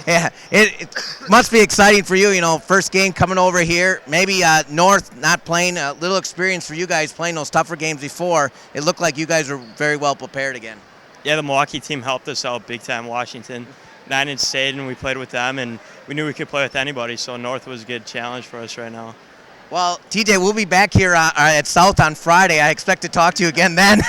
Yeah. It must be exciting for you, first game coming over here. Maybe North not playing, a little experience for you guys playing those tougher games before. It looked like you guys were very well prepared again. Yeah, the Milwaukee team helped us out big time, Washington. 9-inch state, and we played with them, and we knew we could play with anybody, so North was a good challenge for us right now. Well, TJ, we'll be back here at South on Friday. I expect to talk to you again then.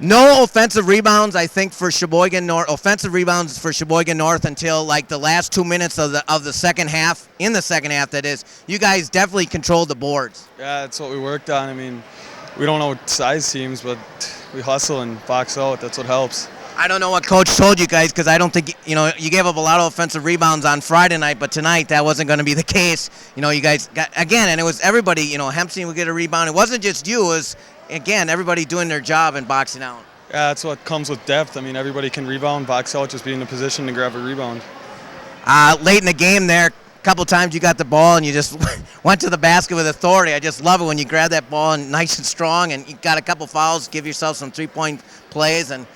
No offensive rebounds, I think, for Sheboygan North. Offensive rebounds for Sheboygan North until like the last 2 minutes of the second half. In the second half, that is. You guys definitely controlled the boards. Yeah, that's what we worked on. I mean, we don't know size teams, but we hustle and box out. That's what helps. I don't know what Coach told you guys, because I don't think, you gave up a lot of offensive rebounds on Friday night, but tonight that wasn't going to be the case. You guys got, again, and it was everybody, Hempstein would get a rebound. It wasn't just you, it was, again, everybody doing their job and boxing out. Yeah, that's what comes with depth. I mean, everybody can rebound, box out, just be in a position to grab a rebound. Late in the game there, couple times you got the ball and you just went to the basket with authority. I just love it when you grab that ball and nice and strong, and you got a couple fouls, give yourself some 3-point plays, and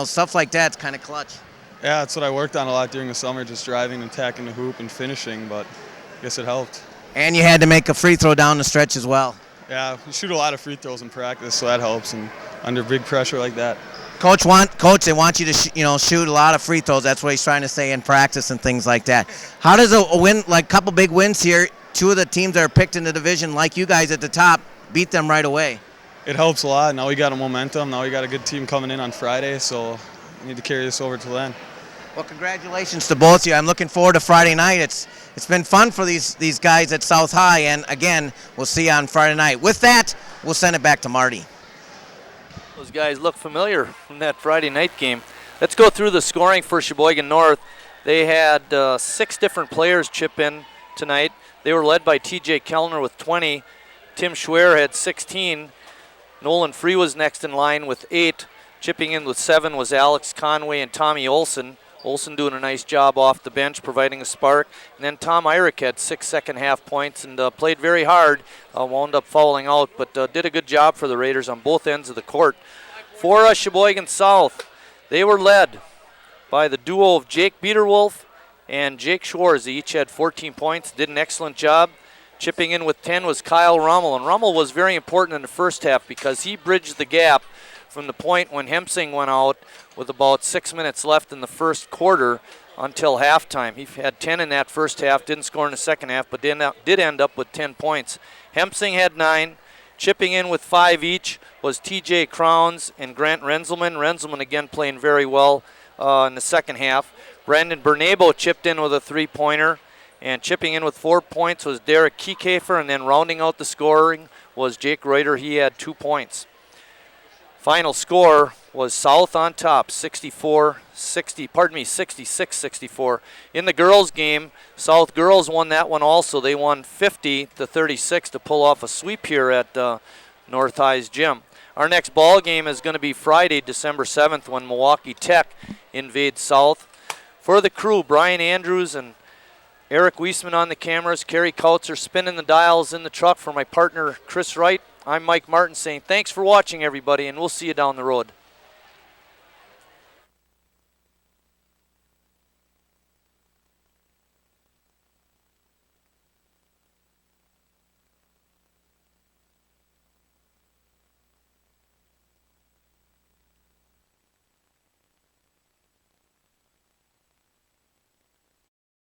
stuff like that's kind of clutch. Yeah, that's what I worked on a lot during the summer, just driving and attacking the hoop and finishing, but I guess it helped. And you had to make a free throw down the stretch as well. Yeah, we shoot a lot of free throws in practice, so that helps, and under big pressure like that. Coach, they want you to shoot a lot of free throws. That's what he's trying to say in practice and things like that. How does a win, like a couple big wins here, two of the teams that are picked in the division, like you guys at the top, beat them right away? It helps a lot. Now we got a momentum. Now we got a good team coming in on Friday, so we need to carry this over till then. Well, congratulations to both of you. I'm looking forward to Friday night. It's been fun for these guys at South High, and again, we'll see you on Friday night. With that, we'll send it back to Marty. Those guys look familiar from that Friday night game. Let's go through the scoring for Sheboygan North. They had 6 different players chip in tonight. They were led by TJ Kellner with 20. Tim Schwer had 16. Nolan Free was next in line with 8. Chipping in with 7 was Alex Conway and Tommy Olson. Olson doing a nice job off the bench, providing a spark. And then Tom Eyrich had 6 second-half points and played very hard. Wound up fouling out, but did a good job for the Raiders on both ends of the court. For Sheboygan South, they were led by the duo of Jake Biederwolf and Jake Schwartz. They each had 14 points, did an excellent job. Chipping in with 10 was Kyle Rummel, and Rummel was very important in the first half because he bridged the gap from the point when Hemsing went out with about 6 minutes left in the first quarter until halftime. He had 10 in that first half, didn't score in the second half, but did end up with 10 points. Hemsing had 9. Chipping in with 5 each was TJ Crowns and Grant Renzelman. Renzelman again playing very well in the second half. Brandon Bernabo chipped in with a 3-pointer. And chipping in with 4 points was Derek Kiekafer, and then rounding out the scoring was Jake Reuter. He had 2 points. Final score was South on top, 66-64. In the girls' game, South girls won that one also. They won 50-36 to pull off a sweep here at North High's gym. Our next ball game is going to be Friday, December 7th, when Milwaukee Tech invades South. For the crew, Brian Andrews and Eric Wiesman on the cameras, Kerry Kautzer spinning the dials in the truck for my partner Chris Wright. I'm Mike Martin saying thanks for watching, everybody, and we'll see you down the road.